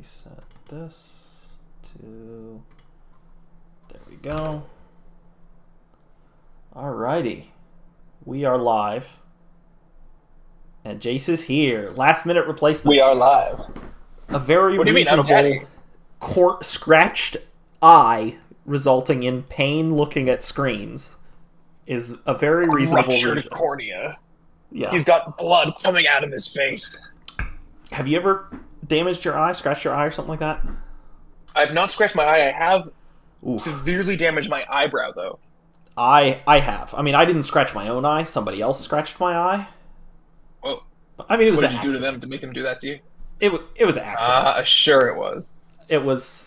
reset this to... There we go. Alrighty. We are live. And Jace is here. Last minute replacement. We are live. A very What do you mean, I'm reasonable scratched eye resulting in pain looking at screens is a very reasonable Ruptured reason. cornea. Yeah. He's got blood coming out of his face. Have you ever damaged your eye, scratched your eye or something like that? I've not scratched my eye. I have Oof. severely damaged my eyebrow, though. I have. I mean, I didn't scratch my own eye. Somebody else scratched my eye. Well, I mean, it was what an did you do to accident. them to make them do that to you? It was an accident. Sure it was. It was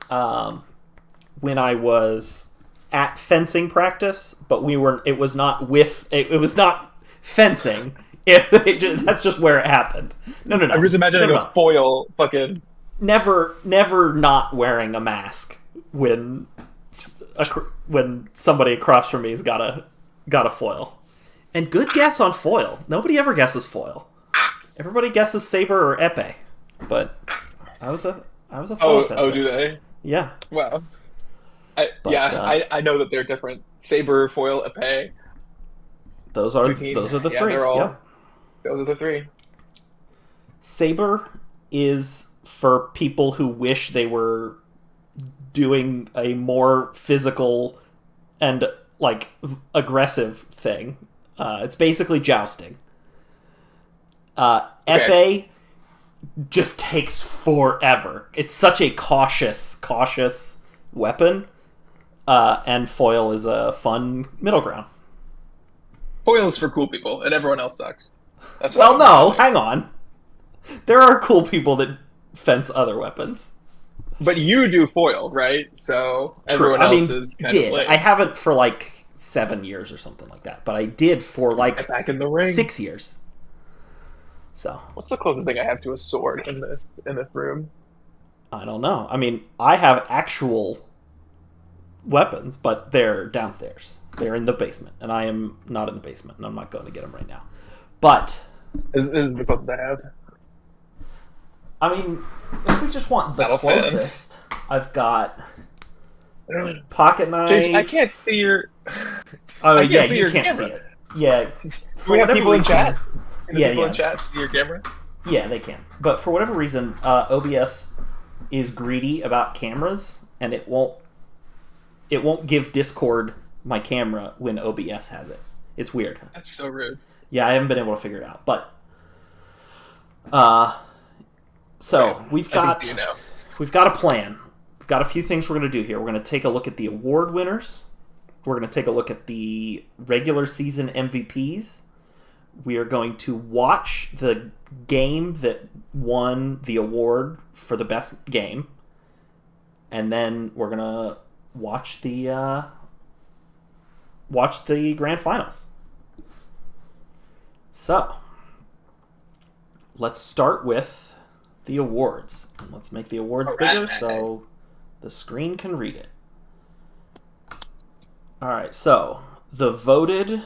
when I was at fencing practice, but it was not fencing. That's just where it happened. No. I'm just imagining a foil fucking... Never not wearing a mask when somebody across from me has got a foil. And good guess on foil. Nobody ever guesses foil. Everybody guesses saber or epee. But I was a foil fencer. Oh, do they? Yeah. Wow. I know that they're different. Saber, foil, epee. Those are the three. Those are the three. Saber is for people who wish they were doing a more physical and aggressive thing. It's basically jousting. Epee just takes forever. It's such a cautious weapon. And foil is a fun middle ground. Foil is for cool people, and everyone else sucks. That's hang on. There are cool people that fence other weapons. But you do foil, right? So everyone else is kind of lame. I haven't for 7 years or something like that, but I did for back in the ring 6 years. So what's the closest thing I have to a sword in this room? I don't know. I mean, I have actual weapons, but they're downstairs. They're in the basement, and I am not in the basement, and I'm not going to get them right now. But this is the closest I have. I mean, if we just want the closest, I've got pocket knife. Dude, I can't see your... Oh, you can't camera. See it. Yeah. Do we have people in chat? People in chat see your camera? Yeah, they can. But for whatever reason, OBS is greedy about cameras, and it won't give Discord my camera when OBS has it. It's weird. That's so rude. Yeah, I haven't been able to figure it out. But we've got a plan. We've got a few things we're going to do here. We're going to take a look at the award winners. We're going to take a look at the regular season MVPs. We are going to watch the game that won the award for the best game. And then we're going to watch the grand finals. So, let's start with the awards. Let's make the awards bigger so the screen can read it. All right, so the voted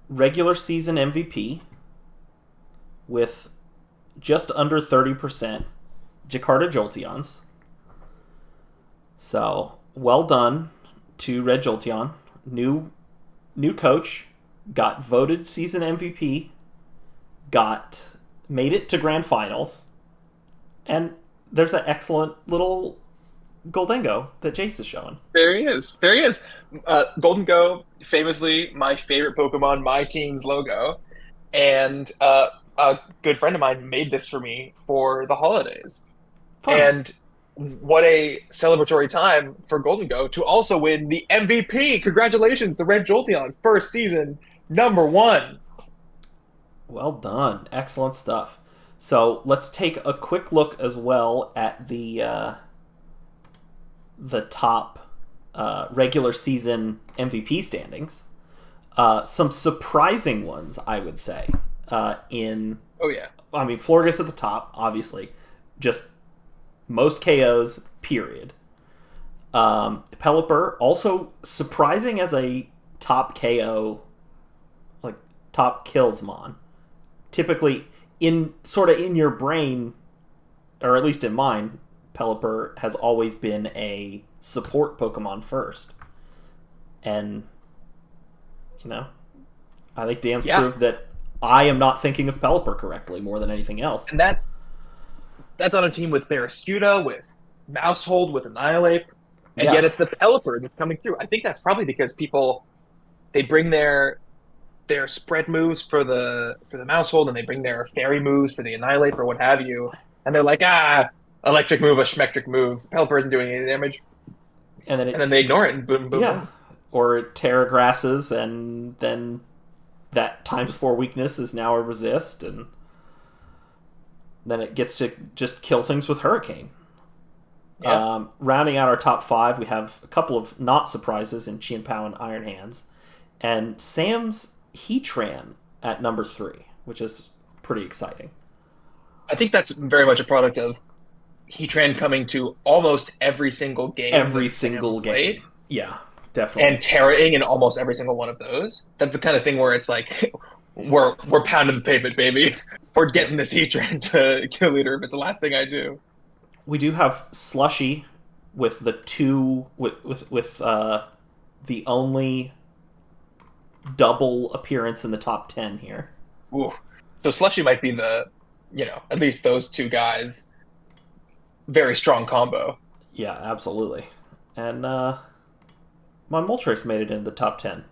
regular season MVP with just under 30%, Jakarta Jolteons. So, well done to Red Jolteon. New coach, got voted season MVP, made it to grand finals, and there's an excellent little Goldengo that Jace is showing. There he is. Goldengo, famously my favorite Pokemon, my team's logo, and a good friend of mine made this for me for the holidays. Fun. And what a celebratory time for Goldengo to also win the MVP. Congratulations to Red Jolteon, first season, #1. Well done. Excellent stuff. So let's take a quick look as well at the top regular season MVP standings. Some surprising ones, I would say. Florges at the top, obviously. Just most KOs, period. Pelipper, also surprising as a top KO, top killsmon. Typically, in your brain, or at least in mine, Pelipper has always been a support Pokemon first. And, I think Dan's proved that I am not thinking of Pelipper correctly more than anything else. And that's on a team with Barraskewda, with Mousehold, with Annihilate, and yet it's the Pelipper that's coming through. I think that's probably because they bring their spread moves for the Mousehold, and they bring their fairy moves for the Annihilate or what have you, and they're like, electric move, a schmectric move. Pelipper isn't doing any damage. And then they ignore it and boom, boom, boom. Or Terra Grasses, and then that ×4 weakness is now a resist, and then it gets to just kill things with Hurricane. Yeah. Rounding out our top 5, we have a couple of not surprises in Chien-Pao and Iron Hands, and Sam's Heatran at number 3, which is pretty exciting. I think that's very much a product of Heatran coming to almost every single game. Every single game. Yeah, definitely. And Terra-ing in almost every single one of those. That's the kind of thing where it's like, we're pounding the pavement, baby. We're getting this Heatran to kill leader if it's the last thing I do. We do have Slushy with the the only double appearance in the top 10 here. Ooh. So Slushy might be the, at least those two guys, very strong combo. Yeah, absolutely. And my Moltres made it into the top 10.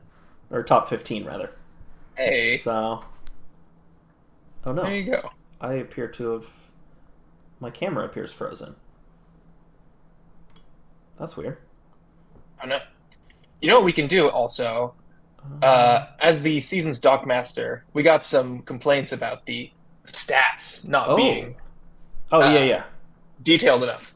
Or top 15, rather. Hey. So... Oh, no. There you go. I appear to have... My camera appears frozen. That's weird. I know. You know what we can do also? As the season's Dockmaster, we got some complaints about the stats not being detailed enough.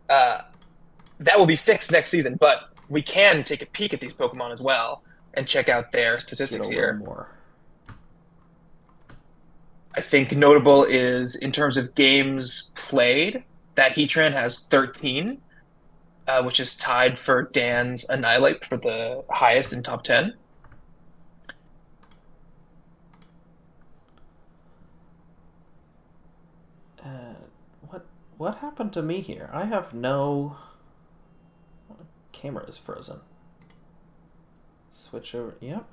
That will be fixed next season, but we can take a peek at these Pokemon as well and check out their statistics here. More. I think notable is in terms of games played, that Heatran has 13, which is tied for Dan's Annihilate for the highest in top 10. What happened to me here? I have no... Camera is frozen. Switch over. Yep.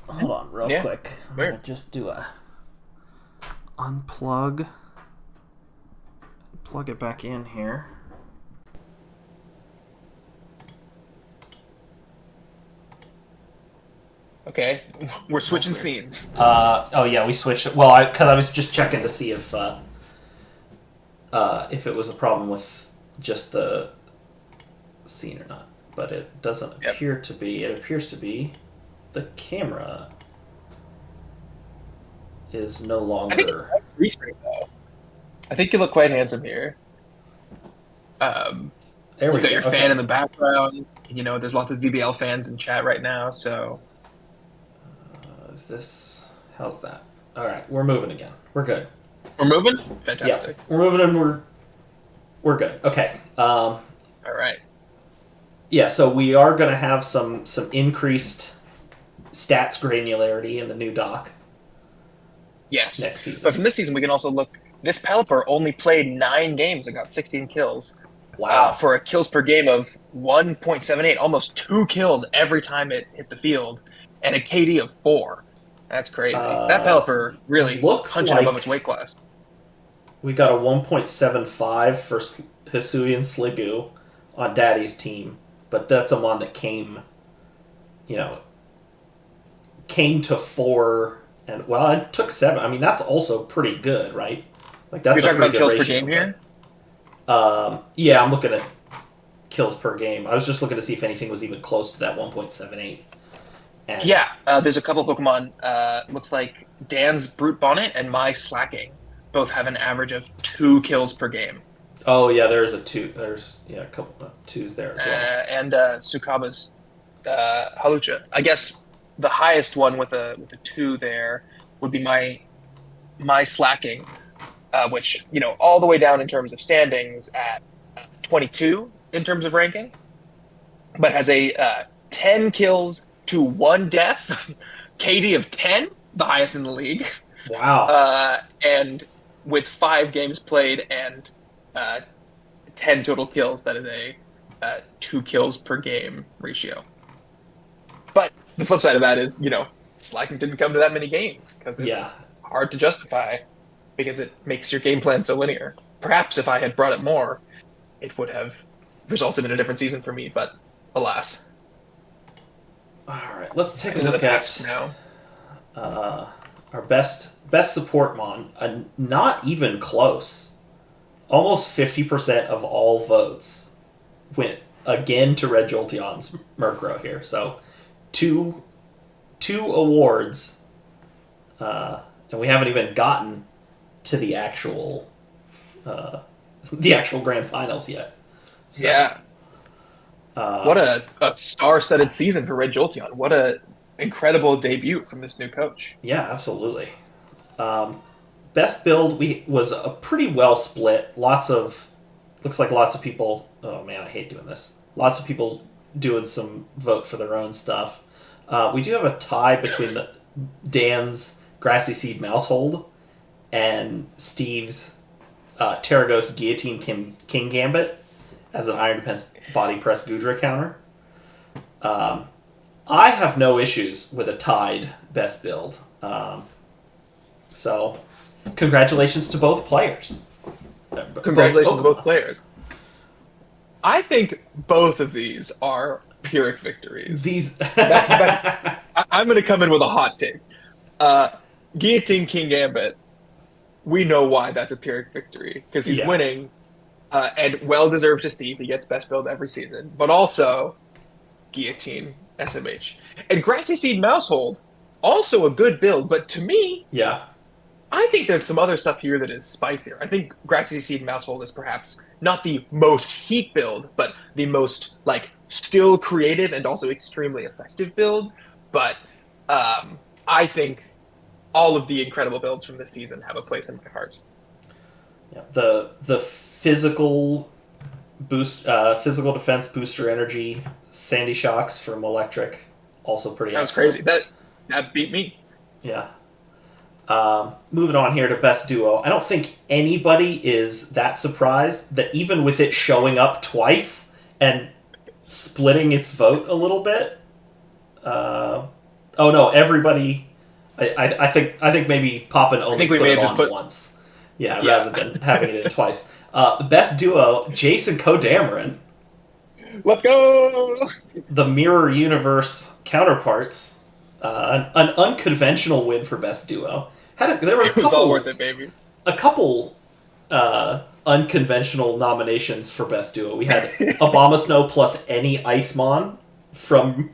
Hold on real quick. I'm going to just do a unplug. Plug it back in here. Okay, we're switching scenes. Oh yeah, we switched. Well, because I was just checking to see if it was a problem with just the scene or not, but it doesn't appear to be. It appears to be the camera is no longer. I think it's nice restream though. I think you look quite handsome here. There we got your fan in the background. There's lots of VBL fans in chat right now, so. Is this... How's that? All right, we're moving again. We're good. We're moving? Fantastic. Yeah, we're moving and we're good. Okay. All right. Yeah, so we are going to have some increased stats granularity in the new doc. Yes. Next season. But from this season, we can also look... This Pelipper only played 9 games and got 16 kills. Wow. For a kills per game of 1.78, almost 2 kills every time it hit the field. And a KD of 4. That's crazy. That Pelipper really looks punching above its weight class. We got a 1.75 for Hisuian Sliggoo on Daddy's team, but that's a mon that came to 4, and it took 7. I mean, that's also pretty good, right? Like that's You're talking about kills per game here? Yeah, I'm looking at kills per game. I was just looking to see if anything was even close to that 1.78. And there's a couple Pokemon. Looks like Dan's Brute Bonnet and my Slacking both have an average of 2 kills per game. Oh yeah, there's a 2. There's a couple of 2s there as well. And Sukaba's Halucha. I guess the highest one with a 2 there would be my Slacking, which all the way down in terms of standings at 22 in terms of ranking, but has a 10 kills to 1 death, KD of 10, the highest in the league. Wow. And with 5 games played and 10 total kills, that is a 2 kills per game ratio. But the flip side of that is, Slacken didn't come to that many games because it's hard to justify because it makes your game plan so linear. Perhaps if I had brought it more, it would have resulted in a different season for me, but alas. All right, let's take a look at our best support mon. Not even close. Almost 50% of all votes went again to Red Jolteon's Murkrow here. So two awards, and we haven't even gotten to the actual grand finals yet. So, yeah. What a star-studded season for Red Jolteon. What a incredible debut from this new coach. Yeah, absolutely. Best build was a pretty well split. Looks like lots of people. Oh man, I hate doing this. Lots of people doing some vote for their own stuff. We do have a tie between Dan's Grassy Seed Mousehold and Steve's Terra Ghost Guillotine King Gambit as an Iron Defense Body Press Gudra counter. I have no issues with a tied best build. So, congratulations to both players. Congratulations to both players. I think both of these are Pyrrhic victories. I'm going to come in with a hot take. Guillotine King Gambit, we know why that's a Pyrrhic victory, because he's winning, and well-deserved to Steve. He gets best build every season. But also, Guillotine SMH. And Grassy Seed Mousehold, also a good build, but to me... Yeah. I think there's some other stuff here that is spicier. I think Grassy Seed Mousehold is perhaps not the most heat build, but the most, still creative and also extremely effective build. But I think all of the incredible builds from this season have a place in my heart. Yeah, the physical boost, physical defense booster energy, Sandy Shocks from Electric, also pretty. That was crazy. That beat me. Yeah. Moving on here to best duo. I don't think anybody is that surprised that even with it showing up twice and splitting its vote a little bit. Oh no, everybody. I think maybe Poppin only put it on once. Yeah, rather than having it in twice. The best duo, Jason Kodamarin. Let's go! The Mirror Universe counterparts. An unconventional win for best duo. There were it was all worth it, baby. A couple unconventional nominations for best duo. We had Abomasnow plus any Icemon from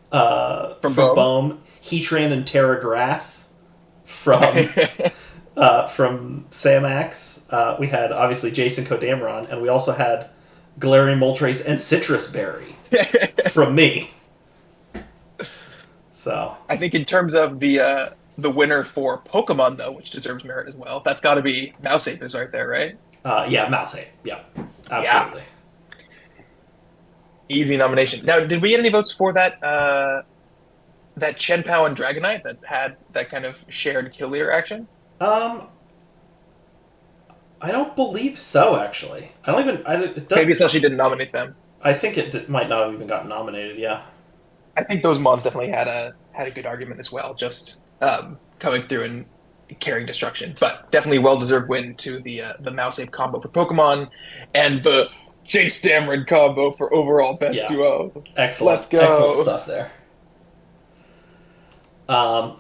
Bohm. Heatran and Terra Grass from Samax. We had obviously Jason Kodamaron, and we also had Galarian Moltres and Citrus Berry from me. So I think in terms of the winner for Pokemon, though, which deserves merit as well, that's got to be Mouseape is right there, right? Yeah, Mouseape. Yeah, absolutely. Yeah. Easy nomination. Now, did we get any votes for that Chien-Pao and Dragonite that had that kind of shared kill leader action? I don't believe so, actually. I don't even... Maybe Selshi didn't nominate them. I think it might not have even gotten nominated, yeah. I think those mods definitely had a good argument as well, just coming through and carrying destruction. But definitely well-deserved win to the Mouseape combo for Pokemon, and the Jace Dameron combo for overall best duo. Excellent. Let's go. Excellent stuff there.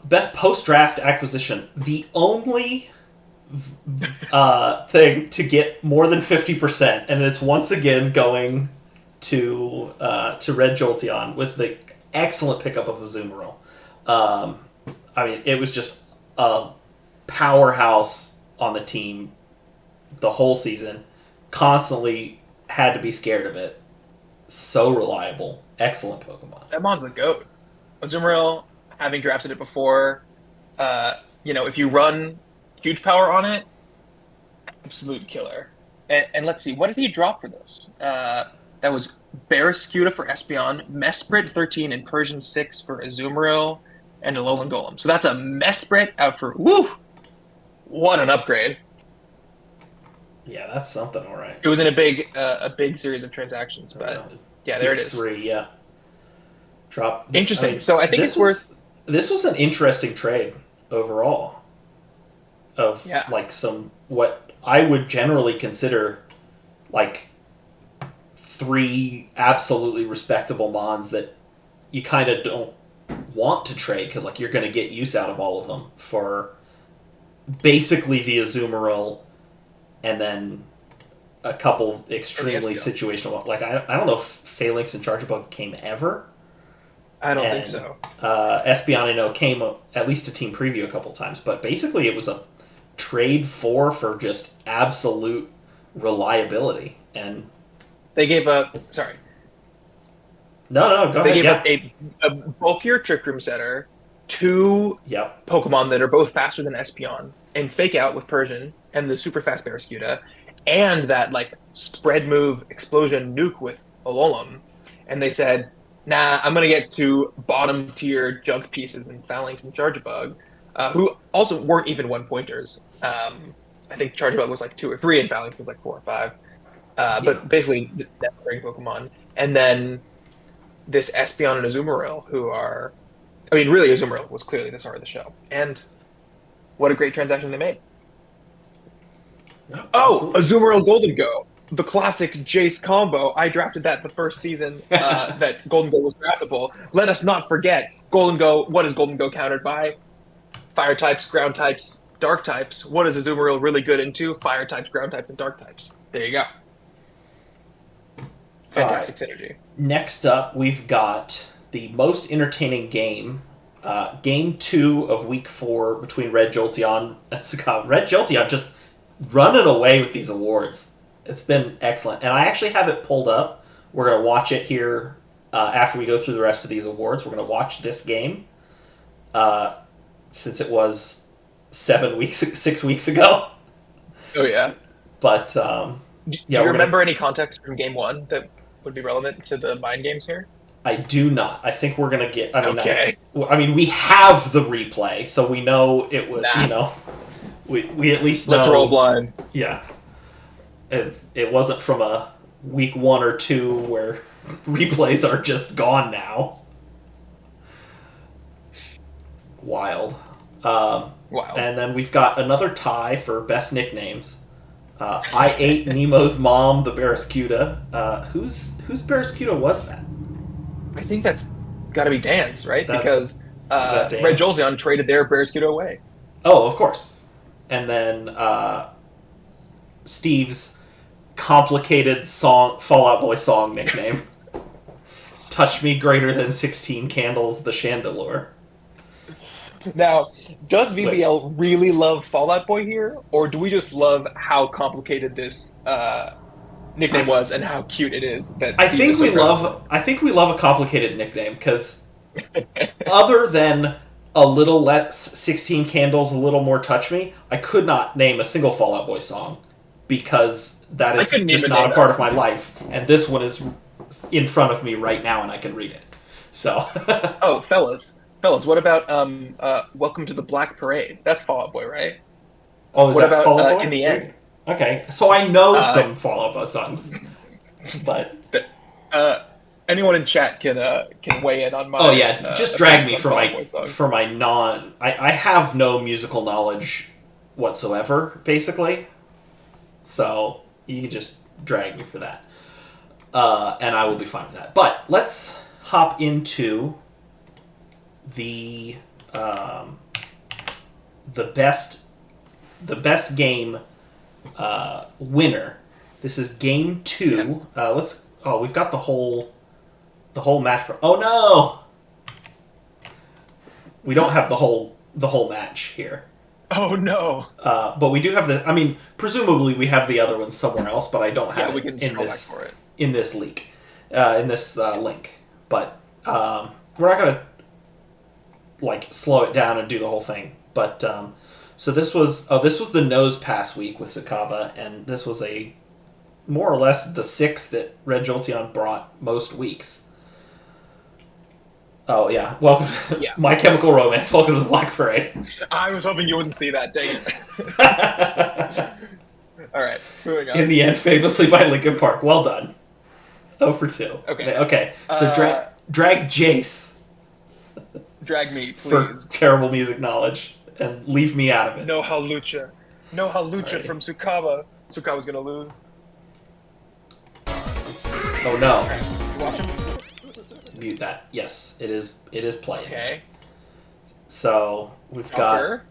Best post-draft acquisition. The only thing to get more than 50%, and it's once again going to Red Jolteon with the excellent pickup of Azumarill. I mean, it was just a powerhouse on the team the whole season. Constantly had to be scared of it. So reliable. Excellent Pokemon. That mon's the GOAT. Azumarill, having drafted it before, if you run huge power on it, absolute killer. And let's see, what did he drop for this? That was Barraskewda for Espeon, Mesprit 13 and Persian 6 for Azumarill, and Alolan Golem. So that's a Mesprit out for, what an upgrade. Yeah, that's something, all right. It was in a big series of transactions, but yeah, there it is. 3, yeah. Drop. Interesting. I mean, so I think it's worth. This was an interesting trade overall. Of like some what I would generally consider like 3 absolutely respectable mons that you kind of don't want to trade because like you're going to get use out of all of them for basically the Azumarill and then a couple extremely situational. Like I don't know if Phalanx and Charjabug came ever. I don't think so. Espeon I know came at least to team preview a couple times, but basically it was a trade for just absolute reliability, and they gave up. Sorry. No, go ahead. They gave up a bulkier Trick Room setter, 2 Pokemon that are both faster than Espeon, and Fake Out with Persian, and the super fast Barraskewda, and that like spread move explosion nuke with Alolan, and they said, "Nah, I'm gonna get 2 bottom tier junk pieces in Phalanx and Charjabug." Who also weren't even 1-pointers. I think Charjabug was like 2 or 3, and Phalanx was like 4 or 5. But basically, that's great Pokemon. And then this Espeon and Azumarill, who are... I mean, really, Azumarill was clearly the star of the show. And what a great transaction they made. Oh, Azumarill Golden Go. The classic Jace combo. I drafted that the first season that Golden Go was draftable. Let us not forget, Golden Go, what is Golden Go countered by? Fire types, ground types, dark types. What is Azumarill really good into? Fire types, ground types, and dark types. There you go. Fantastic synergy. Next up, we've got the most entertaining game. Game 2 of Week 4 between Red Jolteon and Sakata. Red Jolteon just running away with these awards. It's been excellent. And I actually have it pulled up. We're going to watch it here after we go through the rest of these awards. We're going to watch this game. Since it was 6 weeks ago. Oh, yeah. But, do you remember any context from Game 1 that would be relevant to the mind games here? I do not. I think we're going to get... Okay. I mean, we have the replay, so we know it would, we at least know... Let's roll blind. Yeah. It wasn't from a Week 1 or 2 where replays are just gone now. Wild. And then we've got another tie for best nicknames. I ate Nemo's mom, the Barraskewda. Whose Barraskewda was that? I think that's got to be Dan's, right? Because Red Jolteon traded their Barraskewda away. Oh, of course. And then Steve's complicated Fall Out Boy song nickname. Touch me greater than 16 candles, the Chandelure. Now, does VBL really love Fall Out Boy here, or do we just love how complicated this nickname was and how cute it is? I think we love a complicated nickname because other than a little less 16 candles, a little more touch me, I could not name a single Fall Out Boy song because that is just not a part of my life, and this one is in front of me right now, and I can read it. So, oh, fellas, what about Welcome to the Black Parade? That's Fall Out Boy, right? Oh, is that Fall Out Boy? In the End? Okay, so I know some Fall Out Boy songs, but anyone in chat can weigh in on my. Oh yeah, just drag me for my non. I have no musical knowledge whatsoever, basically. So you can just drag me for that, and I will be fine with that. But let's hop into the best game winner. This is game 2. Yes. We've got the whole match. Oh no, we don't have the whole match here. Oh no. But we do have presumably we have the other ones somewhere else, but I don't have it in this leak, in this link. But we're not gonna slow it down and do the whole thing. But so this was the nose pass week with Sakaba, and this was more or less the 6 that Red Jolteon brought most weeks. Oh yeah, welcome, My Chemical Romance. Welcome to the Black Parade. I was hoping you wouldn't see that. Dang All right, moving on. In the end, famously by Linkin Park. Well done. 0 for 2. Okay. So drag Jace. Drag me, please. For terrible music knowledge, and leave me out of it. No Halucha. No Halucha from Tsukaba. Tsukaba's gonna lose. Oh no. Okay. You watch him? Mute that. Yes, it is playing. Okay. So we've got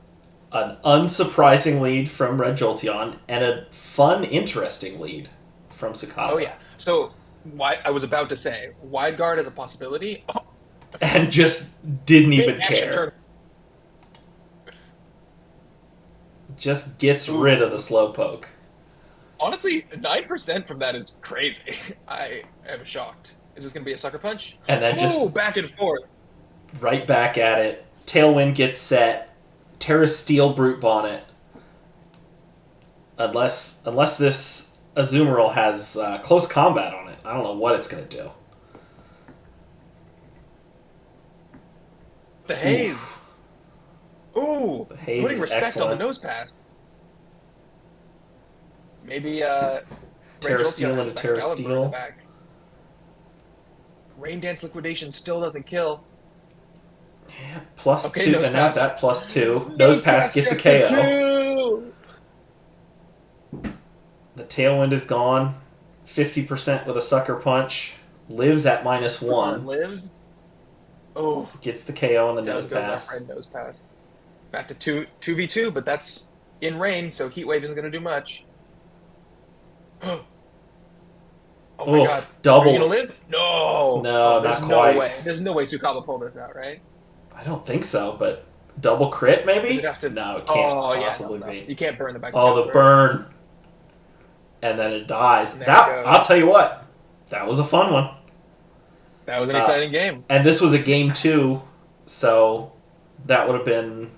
an unsurprising lead from Red Jolteon and a fun, interesting lead from Tsukaba. Oh yeah. So I was about to say, wide guard is a possibility. Oh. And just didn't even care. Just gets rid of the slowpoke. Honestly, 9% from that is crazy. I am shocked. Is this going to be a sucker punch? And then just back and forth. Right back at it. Tailwind gets set. Terra Steel Brute Bonnet. Unless this Azumarill has close combat on it. I don't know what it's going to do. The haze. Ooh. The haze putting is respect excellent. on the nose pass. Maybe Terra Steel into Terra Steel. Rain Dance Liquidation still doesn't kill. Yeah, +2, and now that +2. Nose pass gets a KO. The Tailwind is gone. 50% with a sucker punch. Lives at -1. Lives. Oh, gets the KO on the nose pass. Nose pass. Back to 2v2, but that's in rain, so Heat Wave isn't going to do much. Oh my god. Double. Are you going to live? No. No, not quite. No way. There's no way Tsukaba pulled this out, right? I don't think so, but double crit maybe? No, it can't possibly be. You can't burn the back. Oh, the burn. And then it dies. I'll tell you what. That was a fun one. That was an exciting game. And this was a game 2, so that would have been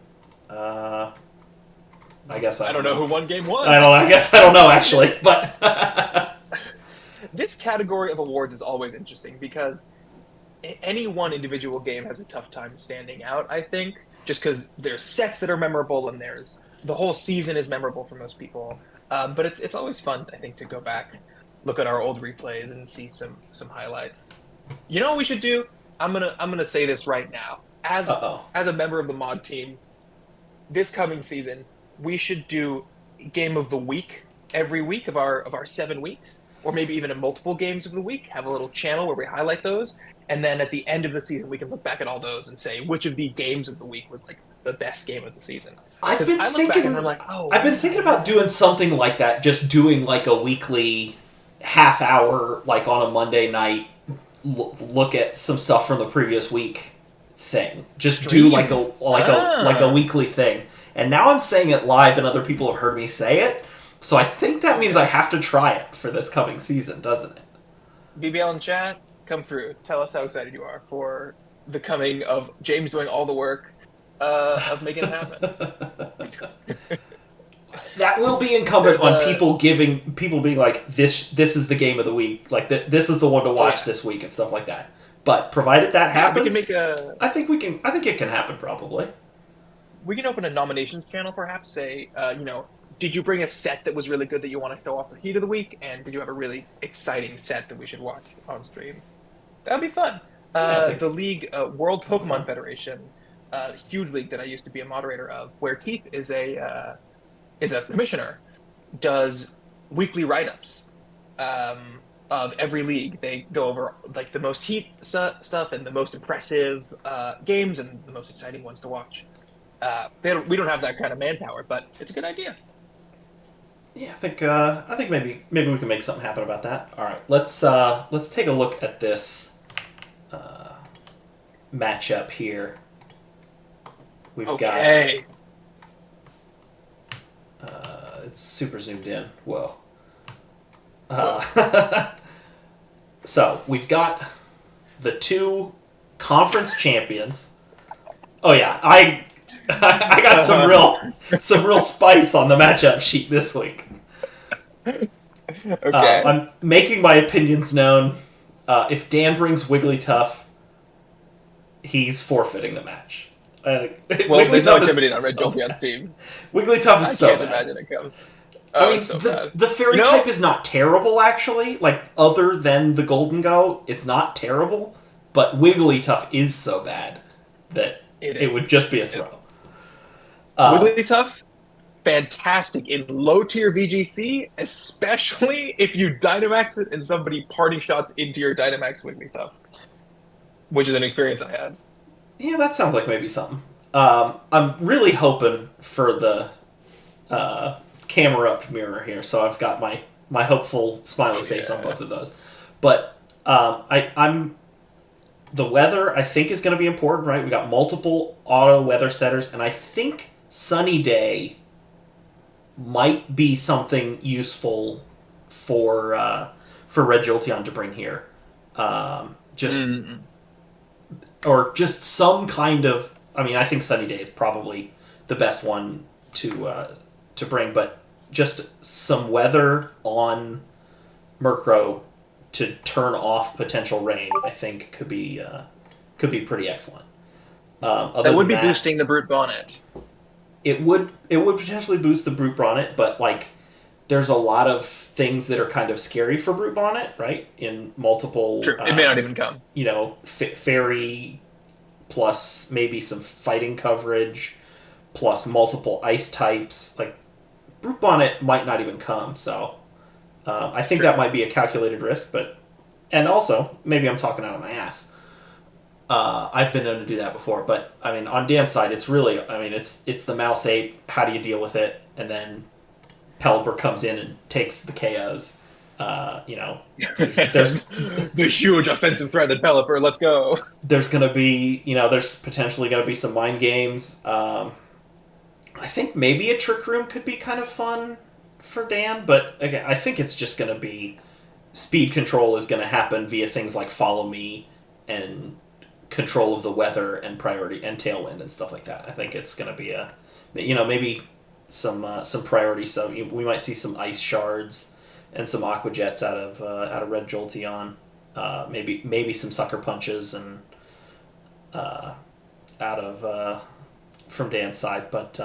I guess I don't know who won game 1. I guess I don't know actually, but this category of awards is always interesting because any one individual game has a tough time standing out, I think, just because there's sets that are memorable and there's the whole season is memorable for most people. But it's always fun, I think, to go back, look at our old replays and see some highlights. You know what we should do? I'm gonna say this right now. As a member of the mod team, this coming season, we should do game of the week every week of our 7 weeks, or maybe even in multiple games of the week. Have a little channel where we highlight those, and then at the end of the season, we can look back at all those and say which of the games of the week was like the best game of the season. I've been thinking about doing something like that. Just doing like a weekly half hour, like on a Monday night, look at some stuff from the previous week thing. Just do like a weekly thing. And now I'm saying it live, and other people have heard me say it. So I think that means I have to try it for this coming season, doesn't it? VBL in chat, come through. Tell us how excited you are for the coming of James doing all the work of making it happen. That will be incumbent on people being like, this is the game of the week, like this is the one to watch this week and stuff like that. But provided that happens, I think it can happen probably. We can open a nominations channel, perhaps. Say, did you bring a set that was really good that you want to show off for Heat of the Week, and did you have a really exciting set that we should watch on stream? That would be fun. The league, World Pokemon Federation, a huge league that I used to be a moderator of, where Keith is a commissioner, does weekly write-ups of every league. They go over like the most Heat stuff and the most impressive games and the most exciting ones to watch. We don't have that kind of manpower, but it's a good idea. Yeah, I think maybe we can make something happen about that. All right, let's take a look at this matchup here. We've got. It's super zoomed in. Whoa. So we've got the 2 conference champions. Oh yeah, I got some real spice on the matchup sheet this week. Okay. I'm making my opinions known. If Dan brings Wigglytuff, he's forfeiting the match. Well, there's no intimidating on Red Jolteon's team. Wigglytuff is so bad. I can't imagine it comes. Oh, I mean, it's so bad. the fairy type is not terrible, actually. Like, other than the Golden Go, it's not terrible. But Wigglytuff is so bad that it would just be a throw. Wigglytuff, fantastic in low tier VGC, especially if you Dynamax it and somebody party shots into your Dynamax Wigglytuff, which is an experience I had. Yeah, that sounds like maybe something. I'm really hoping for the camera up mirror here, so I've got my hopeful smiley face on both of those. But I'm the weather, I think, is going to be important, right? We got multiple auto weather setters, and I think Sunny Day might be something useful for Red Jolteon to bring here. Or just some kind of. I mean, I think Sunny Day is probably the best one to bring, but just some weather on Murkrow to turn off potential rain, I think could be pretty excellent. That would be boosting the Brute Bonnet. It would potentially boost the Brute Bonnet, but like there's a lot of things that are kind of scary for Brute Bonnet, right? In multiple, true, it may not even come. You know, fairy plus maybe some fighting coverage plus multiple ice types. Like Brute Bonnet might not even come, so. I think that might be a calculated risk, and also maybe I'm talking out of my ass. I've been known to do that before, but I mean, on Dan's side, it's really, I mean, it's the Mouse Ape. How do you deal with it? And then Pelipper comes in and takes the KOs. There's the huge offensive threat at Pelipper. Let's go. There's gonna be, there's potentially gonna be some mind games. I think maybe a Trick Room could be kind of fun for Dan, but again, I think it's just going to be speed control is going to happen via things like Follow Me and control of the weather and priority and Tailwind and stuff like that. I think it's going to be maybe some priority. So we might see some Ice Shards and some Aqua Jets out of Red Jolteon. Maybe some Sucker Punches and out of from Dan's side. But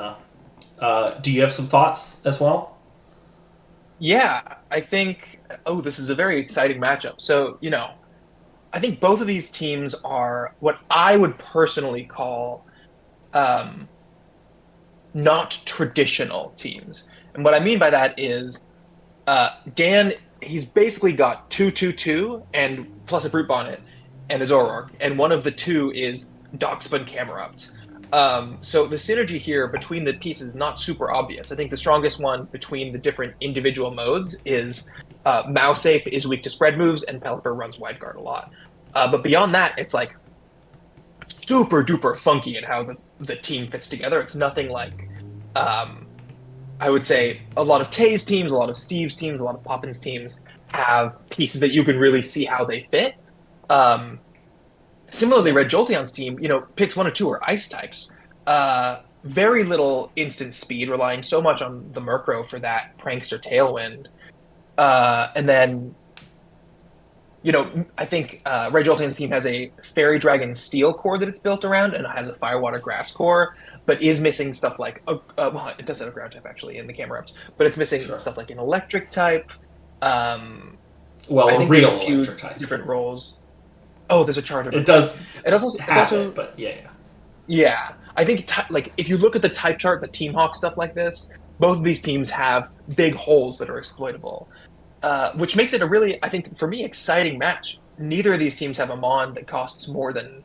do you have some thoughts as well? Yeah, I think, this is a very exciting matchup. So, I think both of these teams are what I would personally call not traditional teams. And what I mean by that is Dan, he's basically got 2/2/2 and plus a Brute Bonnet and a Zoroark, and one of the two is Darkspin Camerupt. So the synergy here between the pieces is not super obvious. I think the strongest one between the different individual modes is Mouse Ape is weak to spread moves and Pelipper runs Wide Guard a lot. But beyond that, it's like super duper funky in how the team fits together. It's nothing like I would say a lot of Tay's teams, a lot of Steve's teams, a lot of Poppin's teams have pieces that you can really see how they fit. Similarly, Red Jolteon's team, picks 1 or 2 are ice types. Very little instant speed, relying so much on the Murkrow for that Prankster Tailwind. And then, I think Red Jolteon's team has a Fairy Dragon Steel core that it's built around and has a Firewater Grass core, but is missing stuff like, well, it does have a ground type actually in the Camerupt, but it's missing stuff like an electric type. I think real there's a few electric type. Different roles. Oh, there's a charger. It does. It also, but yeah. Yeah, I think if you look at the type chart, the Team Hawk stuff like this, both of these teams have big holes that are exploitable, which makes it a really, I think, for me, exciting match. Neither of these teams have a Mon that costs more than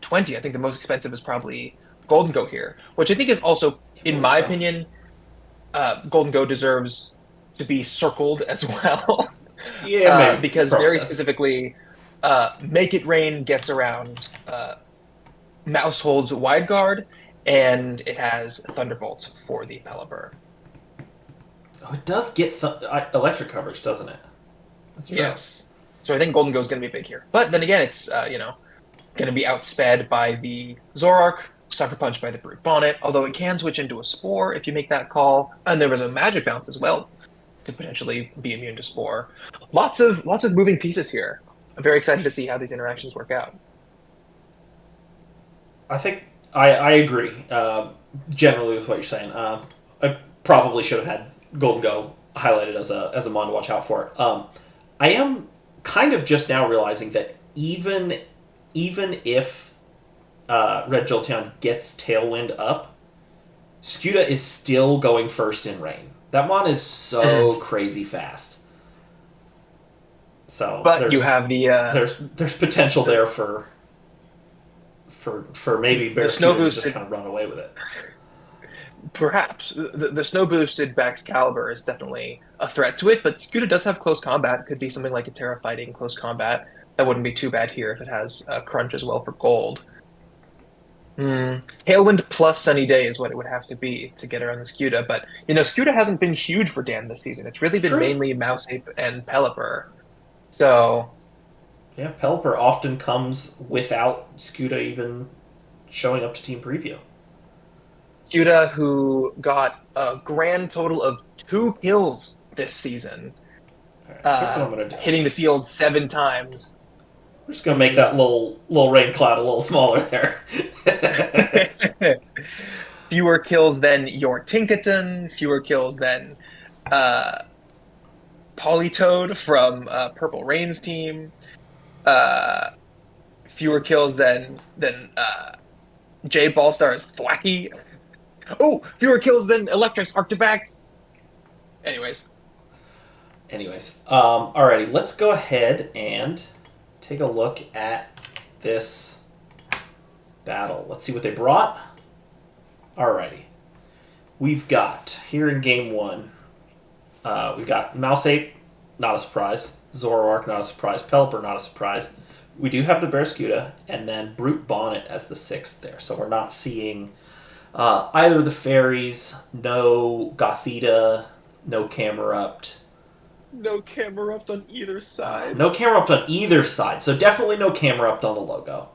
20. I think the most expensive is probably Golden Go here, which I think is also, in my opinion, Golden Go deserves to be circled as well. Yeah, because very specifically. Make It Rain gets around Mouse holds Wide Guard, and it has Thunderbolt for the Pelipper. Oh, it does get electric coverage, doesn't it? That's true. Yes. So I think Golden Go is going to be big here. But then again, it's going to be outsped by the Zoroark, Sucker Punch by the Brute Bonnet, although it can switch into a Spore if you make that call. And there was a Magic Bounce as well. Could potentially be immune to Spore. Lots of moving pieces here. I'm very excited to see how these interactions work out. I think I agree generally with what you're saying. I probably should have had Golden Go highlighted as a mon to watch out for. I am kind of just now realizing that even if Red Jolteon gets Tailwind up, Scuda is still going first in rain. That mon is so crazy fast. So, but you have the there's potential there for maybe Bear Scuda to just kind of run away with it. Perhaps the snow boosted Baxcalibur is definitely a threat to it, but Scuda does have close combat. It could be something like a Terra fighting close combat. That wouldn't be too bad here if it has Crunch as well for gold. Tailwind plus Sunny Day is what it would have to be to get around the Scuda, but Scuda hasn't been huge for Dan this season. It's really been mainly Mouseape and Pelipper. So yeah, Pelipper often comes without Scuda even showing up to team preview. Scuda, who got a grand total of 2 kills this season, hitting the field 7 times. We're just gonna make that little rain cloud a little smaller there. Fewer kills than your Tinkaton, fewer kills than Politoed from Purple Rain's team, fewer kills than Jay Ballstar's Thwacky. Oh, fewer kills than Electric's Arctivax. Anyways. Alrighty, let's go ahead and take a look at this battle. Let's see what they brought. Alrighty. We've got, here in game 1, we've got Mouseape, not a surprise. Zoroark, not a surprise. Pelipper, not a surprise. We do have the Bearscuda, and then Brute Bonnet as the 6th there. So we're not seeing either of the fairies, no Gothita, no Camerupt. No Camerupt on either side. No Camerupt on either side, so definitely no Camerupt on the logo.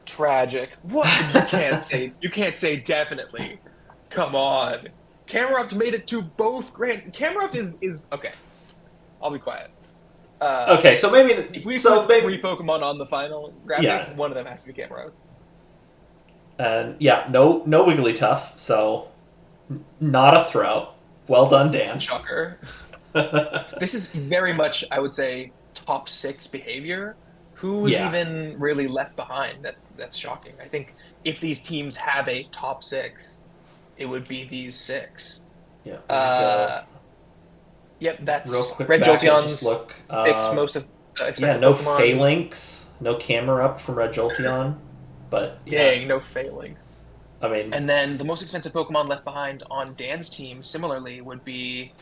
Tragic. What? You can't say. You can't say definitely. Come on. Camerupt made it to both grand. Camerupt is okay. I'll be quiet. Okay, so maybe if we put 3 Pokemon on the final graphic, one of them has to be Camerupt. And no Wigglytuff, so not a throw. Well done, Dan. Shocker. This is very much, I would say, top 6 behavior. Who is even really left behind? That's shocking. I think if these teams have a top 6, it would be these 6. Yeah. Yep, that's real quick Red Jolteon's 6 most expensive no Pokemon. Phalanx, no Camerupt from Red Jolteon, but dang, no Phalanx. I mean, and then the most expensive Pokemon left behind on Dan's team, similarly, would be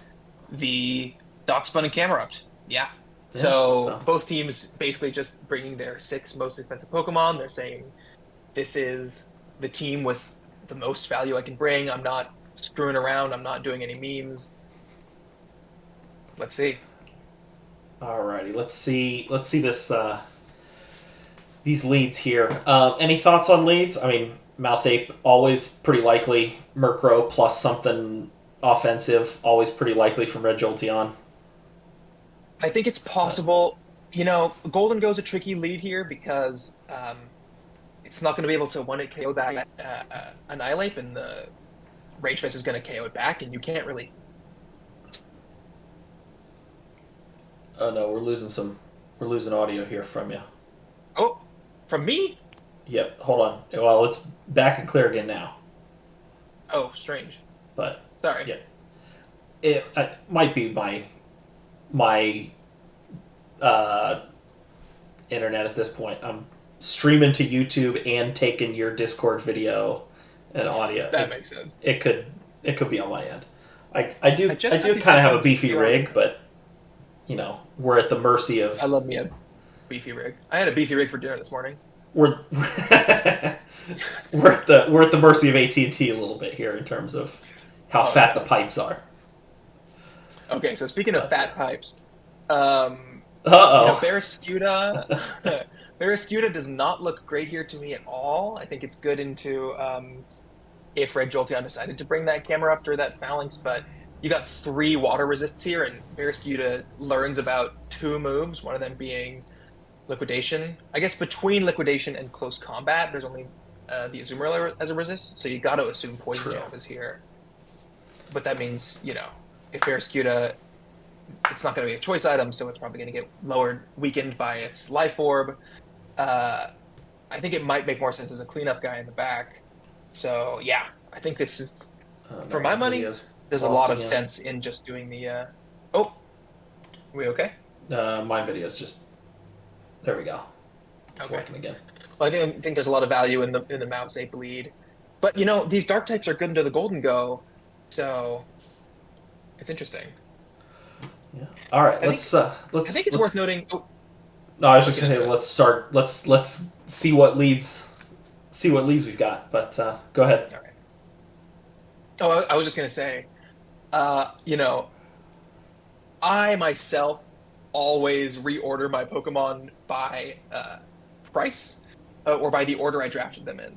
the Darkspun and Camerupt. Yeah. So both teams basically just bringing their 6 most expensive Pokemon. They're saying, this is the team with the most value I can bring. I'm not screwing around. I'm not doing any memes. Let's see. Alrighty, let's see this. These leads here. Any thoughts on leads? I mean, Mouseape always pretty likely. Murkrow plus something offensive, always pretty likely from Red Jolteon. I think it's possible. Golden Go's a tricky lead here because it's not going to be able to one-hit KO that Annihilate, and the Rage Fist is going to KO it back, and you can't really. Oh no, we're losing audio here from you. Oh, from me? Yep. Hold on. Well, it's back and clear again now. Oh, strange. But sorry. Yeah. It might be my internet at this point. I'm streaming to YouTube and taking your Discord video and audio. That makes sense. It could be on my end. I do kind of have a beefy rig, but we're at the mercy of. I love me a beefy rig. I had a beefy rig for dinner this morning. We're at the mercy of AT&T a little bit here in terms of how fat the pipes are. Okay, so speaking of fat pipes, Bearscuda does not look great here to me at all. I think it's good into if Red Jolteon decided to bring that Camerupt or that Phalanx, but you got 3 water resists here, and Bearscuda learns about 2 moves, one of them being Liquidation. I guess between Liquidation and Close Combat, there's only the Azumarill as a resist, so you got to assume Poison Jab is here. But that means, if Barraskewda, it's not going to be a choice item, so it's probably going to get lowered, weakened by its life orb. I think it might make more sense as a cleanup guy in the back. So yeah, I think this is, for my money, there's a lot of sense in just doing the. Oh, are we okay? My video's just. There we go. It's okay. Working again. Well, I think there's a lot of value in the Mouse Ape lead, but these dark types are good into the Golden Go, so it's interesting. Yeah. All right. Let's. I think it's worth noting. Oh, no, I was just gonna say let's start. Let's see what leads. See what leads we've got. But go ahead. All right. Oh, I was just gonna say, I myself always reorder my Pokemon by price or by the order I drafted them in.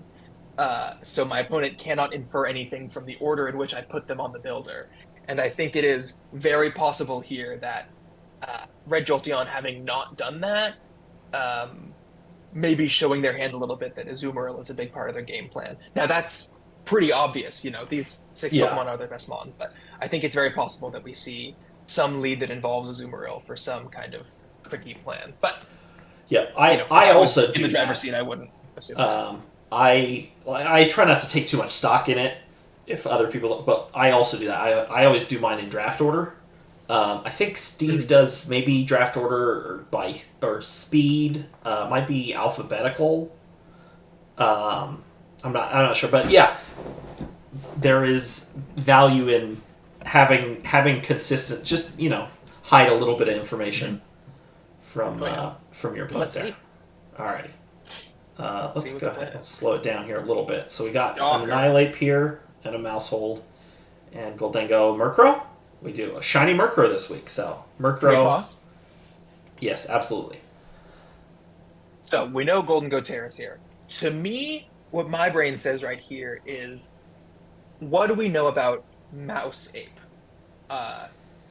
So my opponent cannot infer anything from the order in which I put them on the builder. And I think it is very possible here that Red Jolteon, having not done that, maybe showing their hand a little bit that Azumarill is a big part of their game plan. Now that's pretty obvious, these 6 Pokemon are their best mons, but I think it's very possible that we see some lead that involves Azumarill for some kind of tricky plan. But yeah, I also do in the driver's seat. I wouldn't assume. I try not to take too much stock in it. If other people, but I also do that. I always do mine in draft order. I think Steve does maybe draft order or speed. Might be alphabetical. I'm not sure, but yeah, there is value in having consistent. Just hide a little bit of information from your opponent. Let's there. see. Alrighty. Let's go ahead. Let's slow it down here a little bit. So we got an Annihilate here and a Mousehold and Goldengo Murkrow. We do a shiny Murkrow this week. So Murkrow. Yes, absolutely. So we know Goldengo Terrace here. To me, what my brain says right here is, what do we know about Mouse Ape?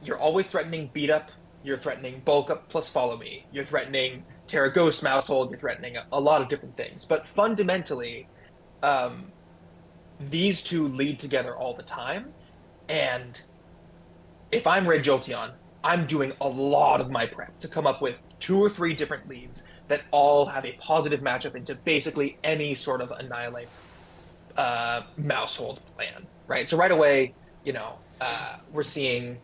You're always threatening Beat Up. You're threatening Bulk Up plus Follow Me. You're threatening Terra Ghost Mousehold. You're threatening a lot of different things. But fundamentally, these two lead together all the time. And if I'm Red Jolteon, I'm doing a lot of my prep to come up with 2 or 3 different leads that all have a positive matchup into basically any sort of Annihilate Mousehold plan, right? So right away, we're seeing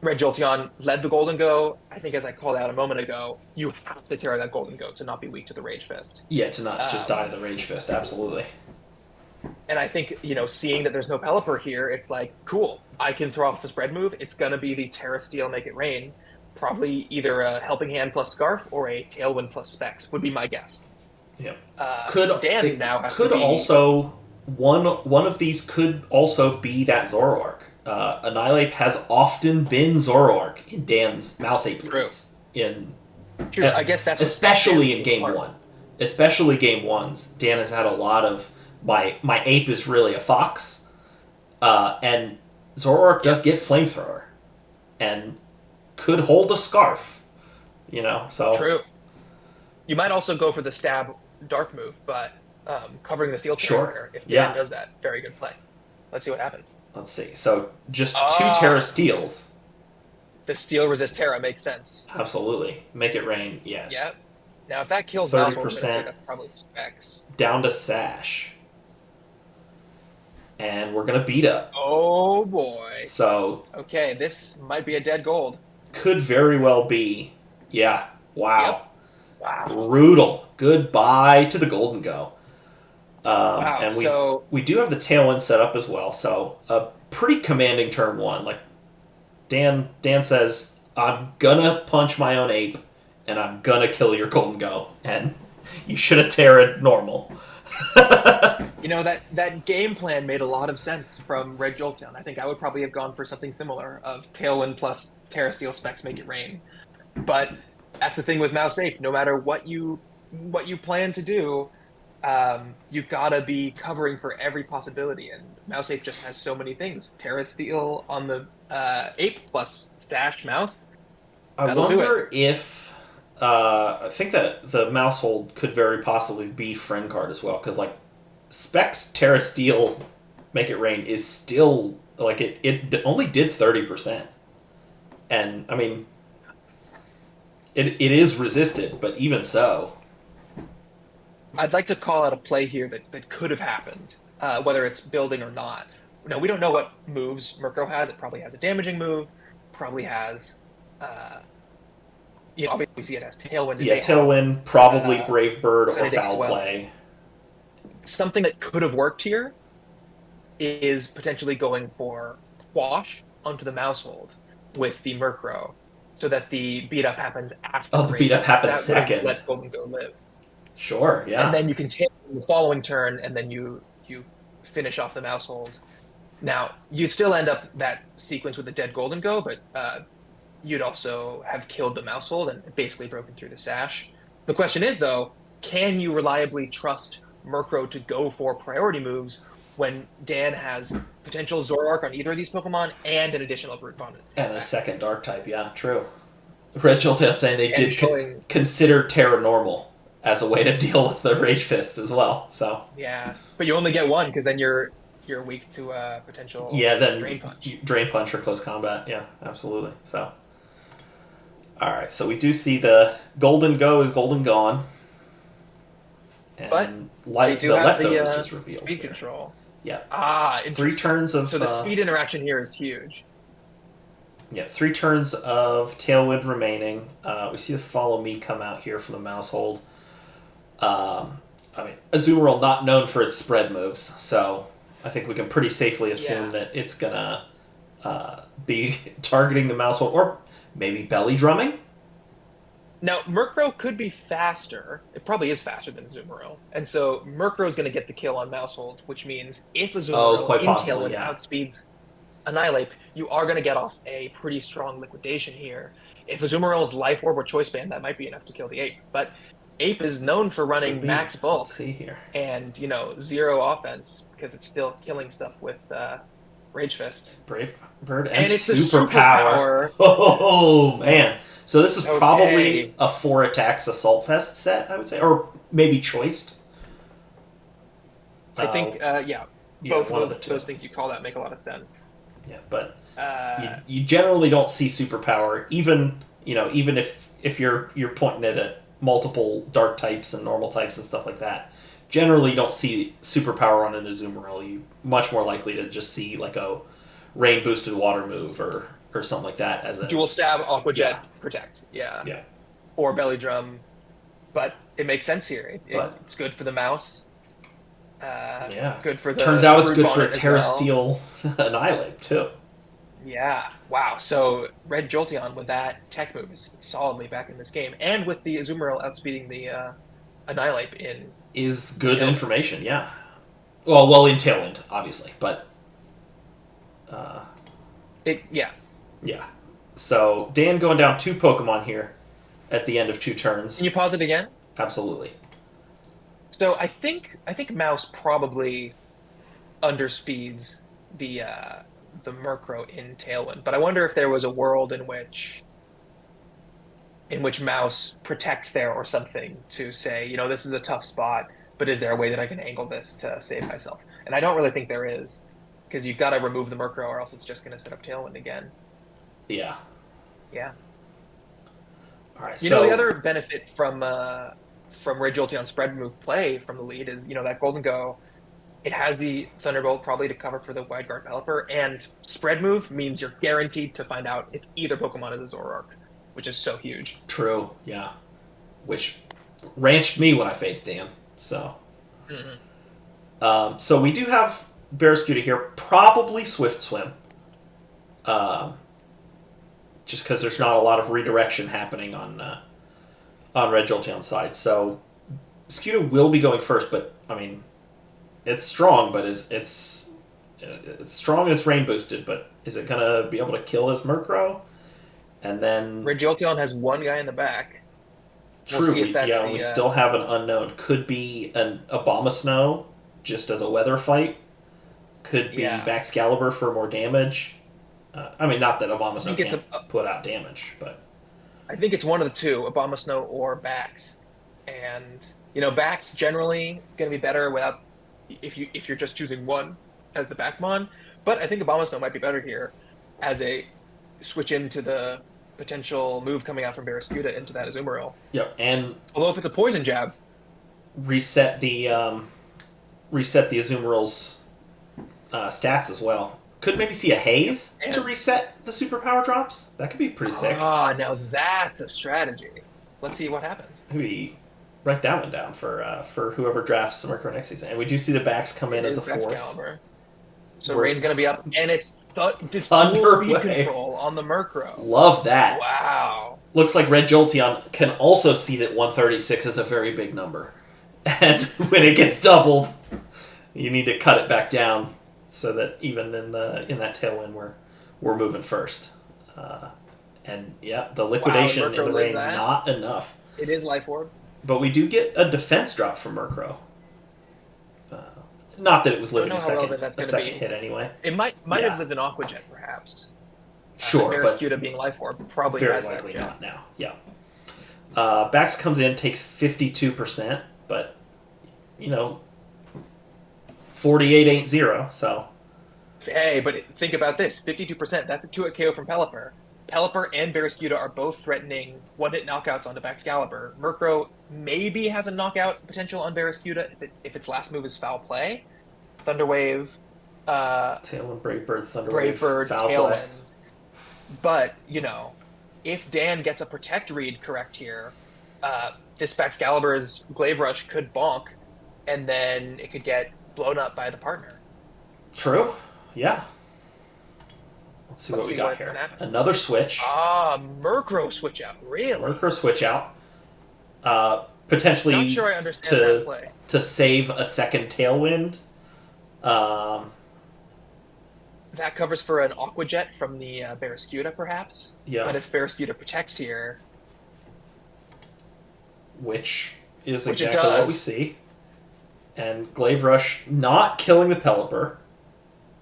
Red Jolteon led the Golden Go. I think, as I called out a moment ago, you have to tear that Golden Go to not be weak to the Rage Fist. Yeah, to not just die to the Rage Fist, absolutely. And I think, seeing that there's no Pelipper here, it's like, cool, I can throw off a spread move. It's going to be the Terra Steel Make It Rain. Probably either a Helping Hand plus Scarf or a Tailwind plus Specs would be my guess. Yeah. Dan now has could to be... also... One of these could also be that Zoroark. Annihilate has often been Zoroark in Dan's Mouse Ape leads. True. I guess that's especially in Game 1. Especially Game 1s. Dan has had a lot of my ape is really a fox. And Zoroark does get Flamethrower. And could hold a Scarf. So... True. You might also go for the Stab Dark move, but... covering the Steel Terror, if Dan does that, very good play. Let's see what happens. Let's see. So just 2 Terra Steels. The Steel resist Terra makes sense. Absolutely. Make It Rain, yeah. Yep. Now if that kills 30%, Mousehold, that's probably Specs. Down to Sash. And we're going to Beat Up. Oh boy. So... Okay, this might be a dead gold. Could very well be. Yeah. Wow. Yep. Wow. Brutal. Goodbye to the Golden Go. Wow. And we do have the Tailwind set up as well, so a pretty commanding turn 1. Like Dan says, I'm gonna punch my own ape, and I'm gonna kill your Golden Go, and you should have Terra'd normal. That game plan made a lot of sense from Red Jolteon. I think I would probably have gone for something similar of Tailwind plus Terra Steel Specs Make It Rain. But that's the thing with Mouse Ape. No matter what you plan to do, you gotta be covering for every possibility, and Mouse Ape just has so many things. Terra Steel on the Ape plus Stash Mouse. I wonder if I think that the Mousehold could very possibly be friend card as well, because like Specs Terra Steel Make It Rain is still Like, it only did 30%. And, I mean, it is resisted, but even so. I'd like to call out a play here that could have happened, whether it's building or not. No, we don't know what moves Murkrow has. It probably has a damaging move, probably has, obviously it has Tailwind. Yeah, Tailwind, probably Brave Bird or Foul well. Play. Something that could have worked here is potentially going for Quash onto the Mousehold with the Murkrow, so that the beat up happens after. Oh, the beat up happens second. Let Golden Go live. Sure, yeah. And then you can take the following turn, and then you finish off the Mousehold. Now, you'd still end up that sequence with the dead Golden Go, but you'd also have killed the Mousehold and basically broken through the Sash. The question is, though, can you reliably trust Murkrow to go for priority moves when Dan has potential Zoroark on either of these Pokemon and an additional Brute Vomit? And a second Dark type, yeah, true. Red Jolteon saying they did consider Terra Normal as a way to deal with the Rage Fist as well. So yeah, but you only get one because then you're weak to potential Drain Punch. Drain Punch or Close Combat, yeah, absolutely. So, all right, so we do see the Golden Go is Golden Gone. And but the leftovers is revealed. Speed control. Yeah. 3 turns of... So the speed interaction here is huge. Yeah, 3 turns of Tailwind remaining. We see the Follow Me come out here for the Mousehold. Azumarill not known for its spread moves, so I think we can pretty safely assume that it's going to be targeting the Mousehold, or maybe belly drumming. Now, Murkrow could be faster. It probably is faster than Azumarill. And so Murkrow is going to get the kill on Mousehold, which means if Azumarill Tailwind outspeeds Annihilate, you are going to get off a pretty strong liquidation here. If Azumarill's Life Orb or Choice Band, that might be enough to kill the Ape. But Ape is known for running max bulk. Let's see here. And, 0 offense, because it's still killing stuff with Rage Fist. Brave Bird and it's Superpower. Oh, man. So this is probably a 4 attacks Assault Fest set, I would say. Or maybe choiced. I think, both of those things you call that make a lot of sense. Yeah, but you generally don't see Superpower, even if you're pointing it at multiple Dark types and normal types and stuff like that. Generally, you don't see Superpower on an Azumarill. You're much more likely to just see like a Rain Boosted Water move or something like that as a Dual Stab, Aqua Jet, Protect. Yeah. Or Belly Drum. But it makes sense here. It's good for the mouse. Good for the... Turns out it's good for a Terra Steel Annihilate, too. Yeah. Wow. So Red Jolteon with that tech move is solidly back in this game. And with the Azumarill outspeeding the Annihilate in... Is good information, yeah. Well, in Tailwind, obviously, but... Yeah. So, Dan going down 2 Pokemon here at the end of 2 turns. Can you pause it again? Absolutely. So I think Mouse probably underspeeds the Murkrow in Tailwind, but I wonder if there was a world in which Mouse protects there or something to say, this is a tough spot, but is there a way that I can angle this to save myself? And I don't really think there is, because you've got to remove the Murkrow or else it's just going to set up Tailwind again. Yeah. All right. The other benefit from Red Jolteon spread move play from the lead is, that Golden Go, it has the Thunderbolt probably to cover for the Wide Guard Pelipper, and spread move means you're guaranteed to find out if either Pokemon is a Zoroark, which is so huge. True, yeah. Which ranched me when I faced Dan, so. Mm-hmm. So we do have Barraskewda here, probably Swift Swim. Just because there's not a lot of redirection happening on Red Jolteon's side. So Skewda will be going first, but I mean, it's strong, but it's strong and it's rain boosted, but is it gonna be able to kill this Murkrow? And then Red Jolteon has one guy in the back. True, we still have an unknown. Could be an Abomasnow just as a weather fight. Could be Baxcalibur for more damage. Not that Abomasnow can't put out damage, but I think it's one of the two, Abomasnow or Bax. And Bax generally going to be better without if you're just choosing one as the Backmon, But I think Abomasnow might be better here as a switch into the potential move coming out from Barraskewda into that Azumarill. Yep, and although if it's a poison jab, reset the Azumarill's stats as well. Could maybe see a haze to reset the superpower drops. That could be pretty sick. Ah, now that's a strategy. Let's see what happens. Maybe write that one down for whoever drafts Murkrow next season. And we do see the backs come in as a fourth. So Rain's going to be up, and it's dual speed control on the Murkrow. Love that. Wow. Looks like Red Jolteon can also see that 136 is a very big number. And when it gets doubled, you need to cut it back down so that even in that tailwind we're moving first. And yeah, the liquidation in the rain, not enough. It is Life Orb. But we do get a defense drop from Murkrow. Not that it was living a second hit anyway. It might have lived in Aqua Jet, perhaps. Sure, Barraskewda being Life Orb probably very has likely that. Not now. Yeah. Bax comes in, takes 52%, but 48 ain't zero. So. Hey, but think about this: 52%. That's a 2-hit KO from Pelipper. Pelipper and Barraskewda are both threatening one-hit knockouts onto Baxcalibur. Murkrow maybe has a knockout potential on Barraskewda if its last move is Foul Play. Thunderwave, Tailwind, Brave Bird, Thunderwave, Foul Tailwind. Play. But, if Dan gets a Protect read correct here, this Baxcalibur's Glaive Rush could bonk, and then it could get blown up by the partner. True. Yeah. Let's see what we got here. Another switch. Murkrow switch out. Really? Murkrow switch out. Potentially not sure I understand that play. To save a second Tailwind. That covers for an Aqua Jet from the Barraskewda, perhaps. Yeah. But if Barraskewda protects here... Which is exactly what we see. And Glaive Rush not killing the Pelipper.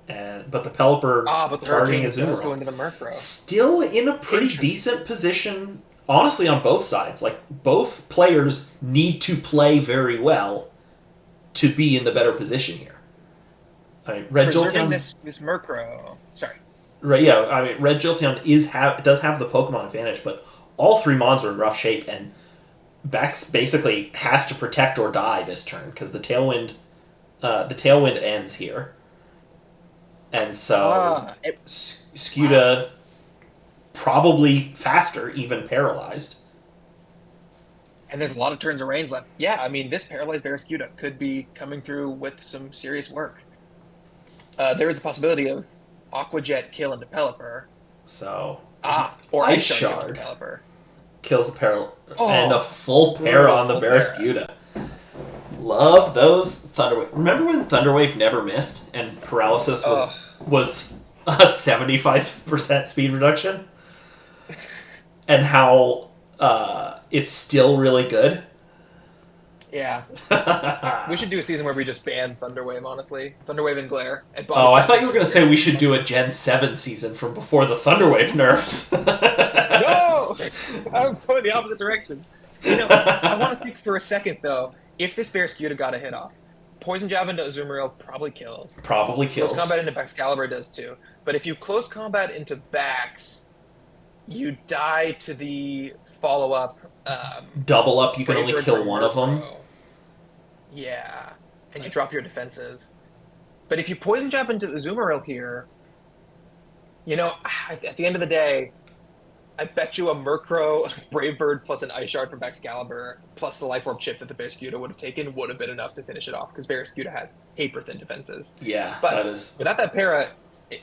But the Pelipper targeting Azumarill. Still in a pretty decent position, honestly, on both sides. Like, both players need to play very well to be in the better position here. I mean, Red Jolteon... this Murkrow... Sorry. Right, yeah, I mean, Red Jolteon does have the Pokemon advantage, but all three Mons are in rough shape, and Bax basically has to protect or die this turn, because the Tailwind ends here. And so, Skewda probably faster, even paralyzed. And there's a lot of turns of Rains left. Yeah, I mean, this paralyzed Barraskewda could be coming through with some serious work. There is a possibility of Aqua Jet kill into Pelipper. So, or Ice Shard Pelipper. Kills the Para, and a full para on the Barraskewda. Love those Thunderwave. Remember when Thunderwave never missed and Paralysis was a 75% speed reduction? And how it's still really good? Yeah. We should do a season where we just ban Thunderwave, honestly. Thunderwave and Glare. And I thought you were going to say we should do a Gen 7 season from before the Thunderwave nerfs. No! I'm going the opposite direction. I want to think for a second, though. If this Barraskewda got a hit off, Poison Jab into Azumarill probably kills. Close combat into Baxcalibur does too. But if you close combat into Bax, you die to the follow-up... double up, you can only kill one of them. Yeah, and you drop your defenses. But if you Poison Jab into Azumarill here, at the end of the day, I bet you a Murkrow, Brave Bird, plus an Ice Shard from Baxcalibur, plus the Life Orb chip that the Barraskewda would have taken would have been enough to finish it off, because Barraskewda has paper-thin defenses. Yeah, but that is... without that para,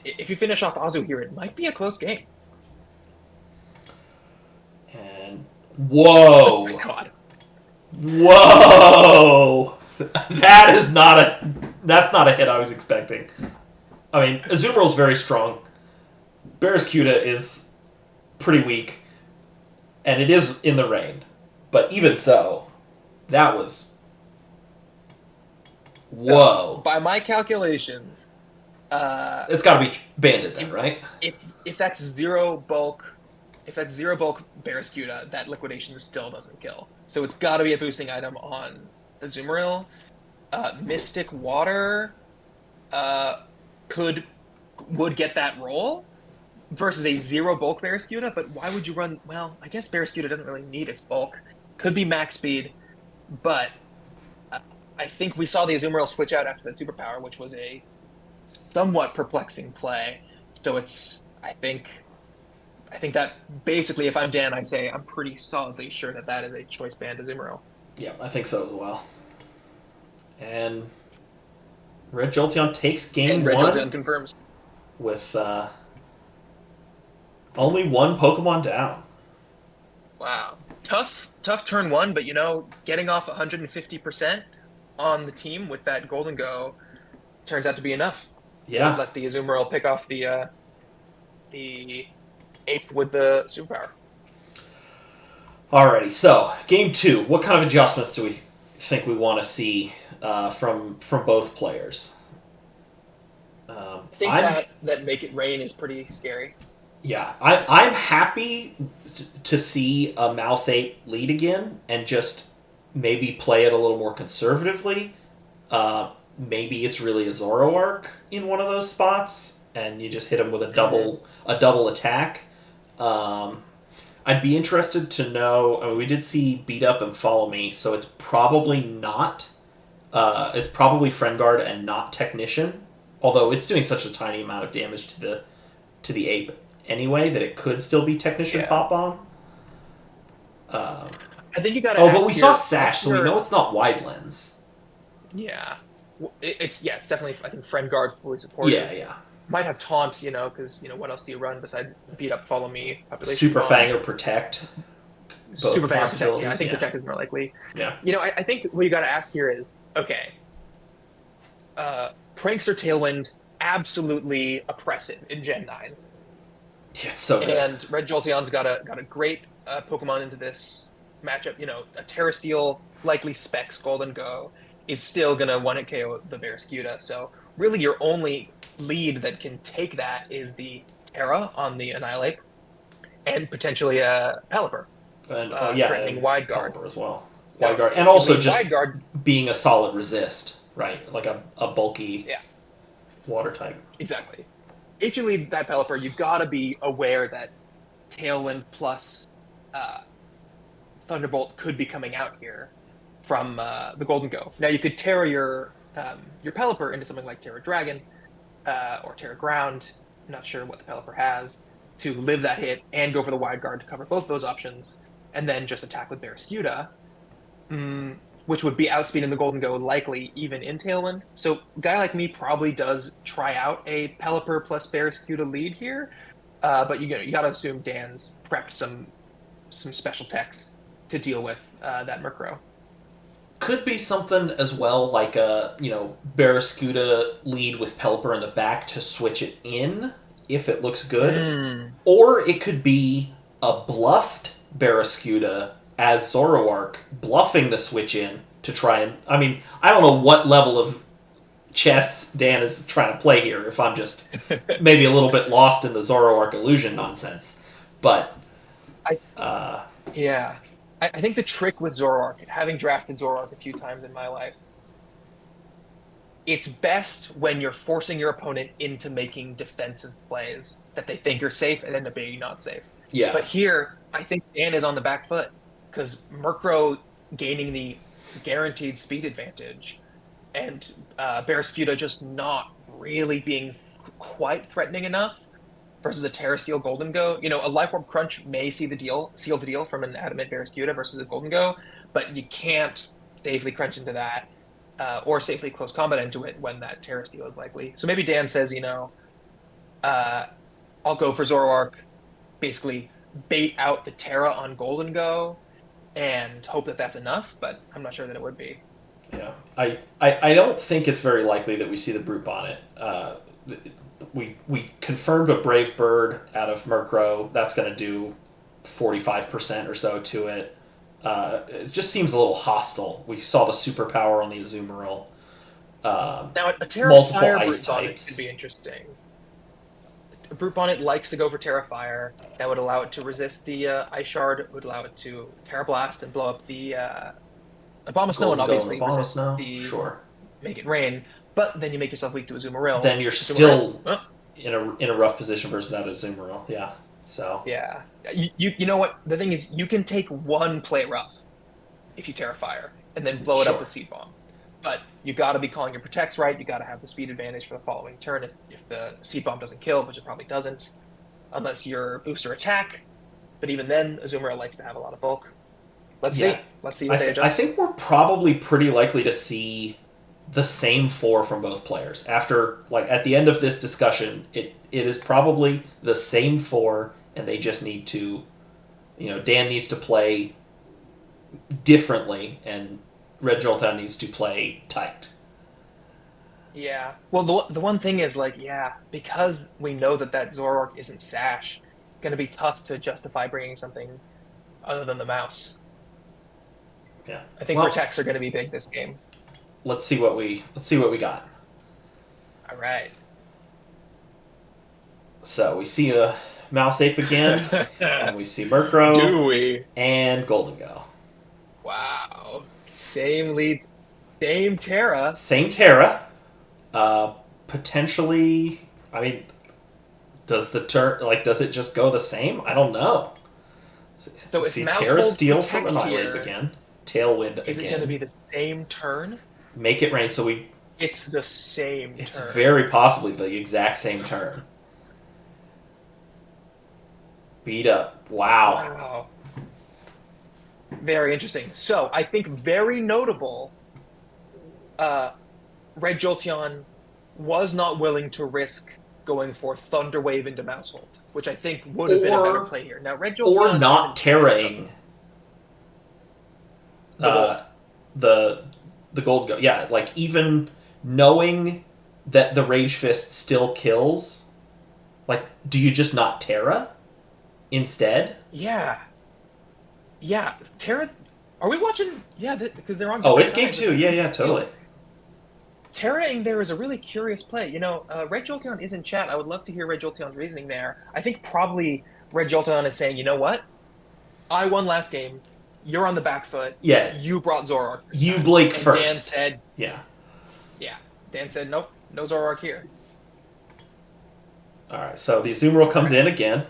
if you finish off Azu here, it might be a close game. And... Whoa! Oh my god. Whoa! That's not a hit I was expecting. I mean, Azumarill's very strong. Barraskewda is pretty weak, and it is in the rain. But even so, that was... Whoa. So, by my calculations... it's got to be banded then, right? If that's zero bulk Barraskewda, that liquidation still doesn't kill. So it's got to be a boosting item on Azumarill. Mystic Water could would get that role versus a 0 bulk Barraskewda. But why would you run? Well, I guess Barraskewda doesn't really need its bulk. Could be max speed, but I think we saw the Azumarill switch out after that superpower, which was a somewhat perplexing play. So I think that basically, if I'm Dan, I say I'm pretty solidly sure that is a choice banned Azumarill. Yeah, I think so as well. And Red Jolteon takes game Red 1. Jolteon confirms. With only one Pokemon down. Wow. Tough turn 1, but getting off 150% on the team with that Golden Go turns out to be enough. Yeah. Let the Azumarill pick off the ape with the superpower. Alrighty, so game 2. What kind of adjustments do we think we want to see from both players? I think that Make It Rain is pretty scary. Yeah, I'm happy to see a Mouse Ape lead again and just maybe play it a little more conservatively. Maybe it's really a Zoroark in one of those spots, and you just hit him with a double attack. I'd be interested to know. I mean, we did see Beat Up and Follow Me, so it's probably not. It's probably Friend Guard and not Technician, although it's doing such a tiny amount of damage to the ape anyway that it could still be Technician Pop Bomb. I think you got to. Oh, but we saw Sash, so we know it's not Wide Lens. Yeah, it's definitely, I think, Friend Guard fully supported. Yeah. Might have Taunt, because what else do you run besides Beat Up, Follow Me, Super Fang or Protect. Super Fang or Protect. Yeah, I think Protect is more likely. Yeah. I think what you got to ask here is, okay, Pranks or Tailwind, absolutely oppressive in Gen 9. Yeah, it's so good. And Red Jolteon's got a great Pokemon into this matchup. A Terra Steel, likely Specs Golden Go, is still going to 1-hit KO the Barraskewda. So really your only lead that can take that is the Terra on the Annihilate and potentially a Pelipper. And, threatening Wide Guard. Pelipper as well. Wide Guard. And also just Wide Guard, being a solid resist, right? Like a bulky water type. Exactly. If you lead that Pelipper, you've got to be aware that Tailwind plus Thunderbolt could be coming out here from the Golden Go. Now, you could Terra your Pelipper into something like Terra Dragon or Terra Ground. I'm not sure what the Pelipper has to live that hit and go for the Wide Guard to cover both those options, and then just attack with Barraskewda, which would be outspeeding the Golden Go likely even in Tailwind. So a guy like me probably does try out a Pelipper plus Barraskewda lead here, but you got to assume Dan's prepped some special techs to deal with that Murkrow. Could be something as well, like a Barraskewda lead with Pelipper in the back to switch it in if it looks good, or it could be a bluffed Barraskewda as Zoroark bluffing the switch in to try and. I mean, I don't know what level of chess Dan is trying to play here. If I'm just maybe a little bit lost in the Zoroark illusion nonsense, but I think the trick with Zoroark, having drafted Zoroark a few times in my life, it's best when you're forcing your opponent into making defensive plays that they think are safe and end up being not safe. Yeah. But here, I think Dan is on the back foot because Murkrow gaining the guaranteed speed advantage and Barraskewda just not really being quite threatening enough versus a Terra Steel Golden Go. A Life Orb Crunch may seal the deal from an Adamant Barraskewda versus a Golden Go, but you can't safely crunch into that or safely close combat into it when that Terra Steel is likely. So maybe Dan says, I'll go for Zoroark, basically bait out the Terra on Golden Go and hope that that's enough, but I'm not sure that it would be. Yeah, I don't think it's very likely that we see the Brute Bonnet. We confirmed a Brave Bird out of Murkrow. That's going to do 45% or so to it. It just seems a little hostile. We saw the superpower on the Azumarill. Now, a Terra multiple Fire ice Brute Bonnet types could be interesting. A Brute Bonnet likes to go for Terra Fire. That would allow it to resist the Ice Shard. It would allow it to Terra Blast and blow up the Abomasnow, and obviously resist the sure. Make It Rain. But then you make yourself weak to Azumarill. Then you're still in a rough position versus that Azumarill. Yeah. So Yeah. You know what? The thing is, you can take one play rough if you Terrafire and then blow it up with Seed Bomb. But you got to be calling your protects right. You got to have the speed advantage for the following turn if the Seed Bomb doesn't kill, which it probably doesn't, unless you're booster attack. But even then, Azumarill likes to have a lot of bulk. Let's see. Let's see what they adjust. I think we're probably pretty likely to see the same 4 from both players. After, like, at the end of this discussion, it is probably the same 4, and they just need to, Dan needs to play differently, and Red Jolteon needs to play tight. Yeah. Well, the one thing is, like, because we know that Zoroark isn't Sash, it's going to be tough to justify bringing something other than the mouse. Yeah. I think protects are going to be big this game. Let's see what we got. All right. So we see a Mouse Ape again, and we see Murkrow. Do we? And Golden Go. Wow. Same leads, same Terra. Same Terra. Potentially, I mean, does it just go the same? I don't know. So if see Mouse Terra Steel from Annihilate again. Tailwind is again. It going to be the same turn? Make it rain. So it's the same turn. It's very possibly the exact same turn. Beat up. Wow. Very interesting. So I think very notable. Red Jolteon was not willing to risk going for Thunder Wave into Mousehold, which I think would have been a better play here. Now Red Jolteon or not Terraing the Gold Go. Yeah, like even knowing that the Rage Fist still kills, like, do you just not Terra instead? Yeah. Terra. Are we watching? Yeah, because they're on. Oh, it's game 2. Yeah, totally. Terraing there is a really curious play. Red Jolteon is in chat. I would love to hear Red Jolteon's reasoning there. I think probably Red Jolteon is saying, you know what? I won last game. You're on the back foot. Yeah. You brought Zoroark. You Blake and first. Dan said, yeah. Dan said, nope, no Zoroark here. All right, so the Azumarill comes in again.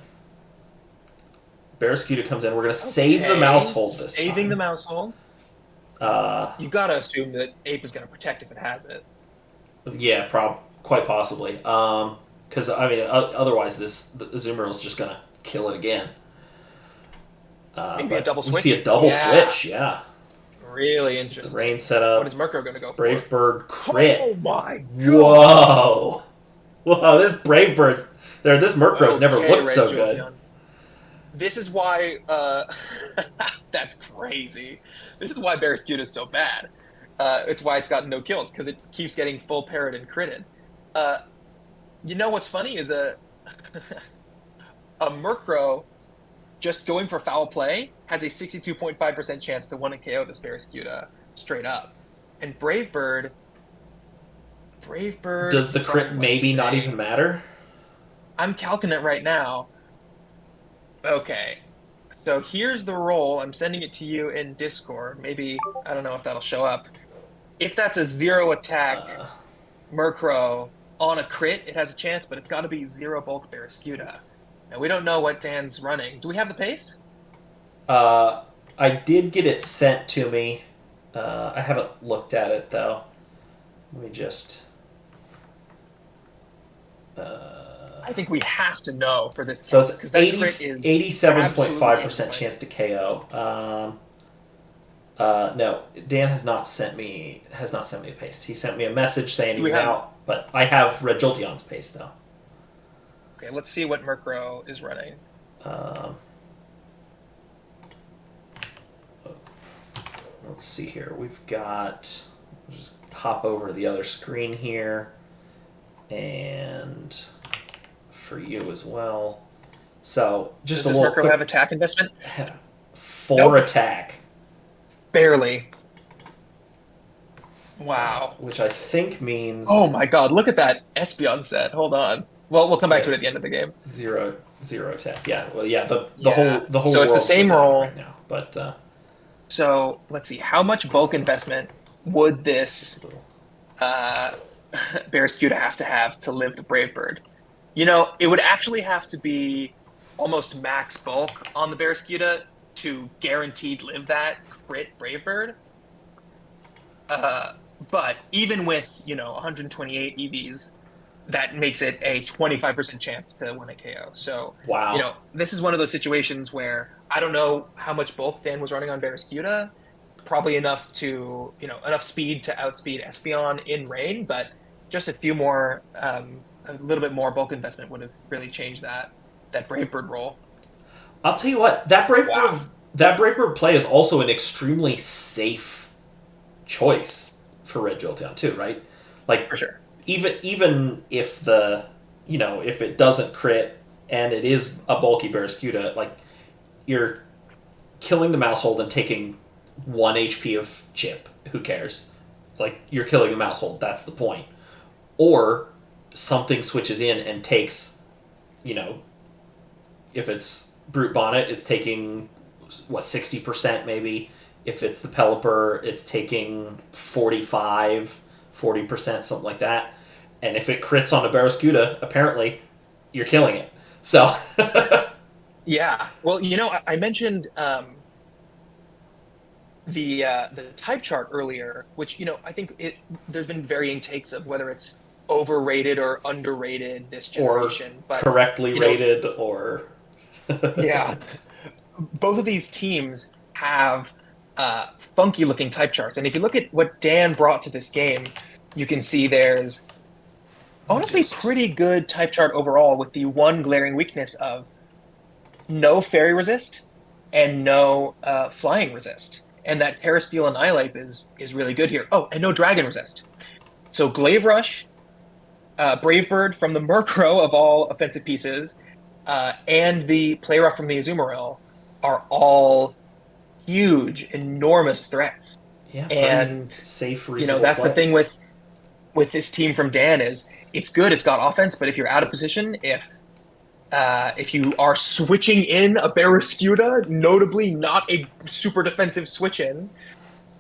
Barraskewda comes in. We're going to save the Mousehold this time. Saving the Mousehold. You got to assume that Ape is going to protect if it has it. Yeah, quite possibly. Because, I mean, otherwise the Azumarill is just going to kill it again. Maybe a double switch? We see a double switch, yeah. Really interesting. The rain setup. What is Murkrow going to go for? Brave Bird crit. Oh my god! Whoa, this Brave Bird's... This Murkrow's never looked so good. This is why... that's crazy. This is why Barraskewda is so bad. It's why it's gotten no kills, because it keeps getting full parried and critted. You know what's funny is a Murkrow just going for foul play has a 62.5% chance to 1-KO this Barraskewda straight up. And Brave Bird... Does the crit maybe not even matter? I'm calculating it right now. Okay. So here's the roll. I'm sending it to you in Discord. Maybe, I don't know if that'll show up. If that's a 0 attack Murkrow on a crit, it has a chance, but it's got to be 0 bulk Barraskewda. And we don't know what Dan's running. Do we have the paste? I did get it sent to me. I haven't looked at it, though. Let me just... I think we have to know for this. So it's 87.5% chance to KO. No, Dan has not sent me a paste. He sent me a message saying he's out, but I have Red Jolteon's paste though. Okay, let's see what Murkrow is running. Let's see here. We've got... Just hop over to the other screen here. And for you as well. So, just Does a little Murkrow quick... have attack investment? 4 attack. Barely. Wow. Which I think means... Oh my god, look at that Espeon set. Hold on. Well, we'll come back to it at the end of the game. Zero attack. Yeah, well, yeah, the whole so it's the same roll right now, but... So, let's see. How much bulk investment would this Barraskewda have to live the Brave Bird? It would actually have to be almost max bulk on the Barraskewda to guaranteed live that crit Bravebird. But even with 128 EVs, that makes it a 25% chance to win a KO. So wow, this is one of those situations where I don't know how much bulk Dan was running on Barraskewda. Probably enough to enough speed to outspeed Espeon in rain, but just a few more, a little bit more bulk investment would have really changed that Bravebird roll. I'll tell you what, that Bravebird play is also an extremely safe choice for Red Jolteon too, right? Like For sure. even if if it doesn't crit and it is a bulky Barraskewda, like you're killing the Mousehold and taking 1 HP of chip. Who cares? Like you're killing the Mousehold. That's the point. Or something switches in and takes, if it's Brute Bonnet, it's taking 60% maybe. If it's the Pelipper, it's taking 40%, something like that. And if it crits on a Barraskewda, apparently you're killing it. So yeah. Well, I mentioned the type chart earlier, which I think there's been varying takes of whether it's overrated or underrated this generation, but correctly rated or yeah, both of these teams have funky looking type charts, and if you look at what Dan brought to this game, you can see there's honestly pretty good type chart overall, with the one glaring weakness of no fairy resist and no flying resist. And that Terra Steel Annihilate is really good here. Oh, and no dragon resist. So Glaive Rush, Bravebird from the Murkrow of all offensive pieces, and the Play Rough from the Azumarill are all huge, enormous threats. Yeah, and safe, reasonable that's plays. the thing with this team from Dan is it's good, it's got offense, but if you're out of position, if you are switching in a Barraskewda, notably not a super defensive switch in,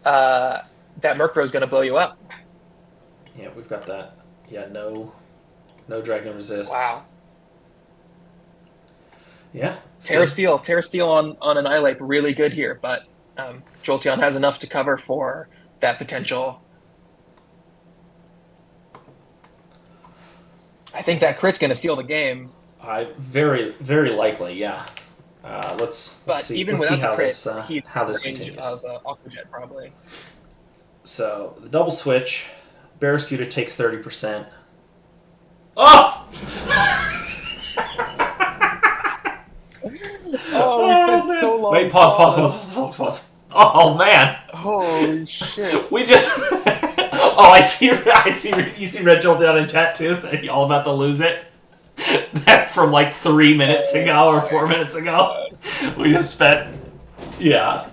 that Murkrow is going to blow you up. Yeah, we've got that. Yeah, no dragon resist. Wow. Yeah. Terra Steel on Annihilate really good here, but Jolteon has enough to cover for that potential. I think that crit's going to seal the game. Very, very likely, yeah. Let's see. Even let's without see the crit, how this range continues. of Aqua Jet probably. So the double switch, Barraskewda takes 30%. Oh! Oh, we spent so long. Wait, pause. Oh man! Holy shit! We just. Oh, I see. You see Red Jolteon in chat too. So all about to lose it. That from like 3 minutes ago or 4 minutes ago. We just spent. Yeah.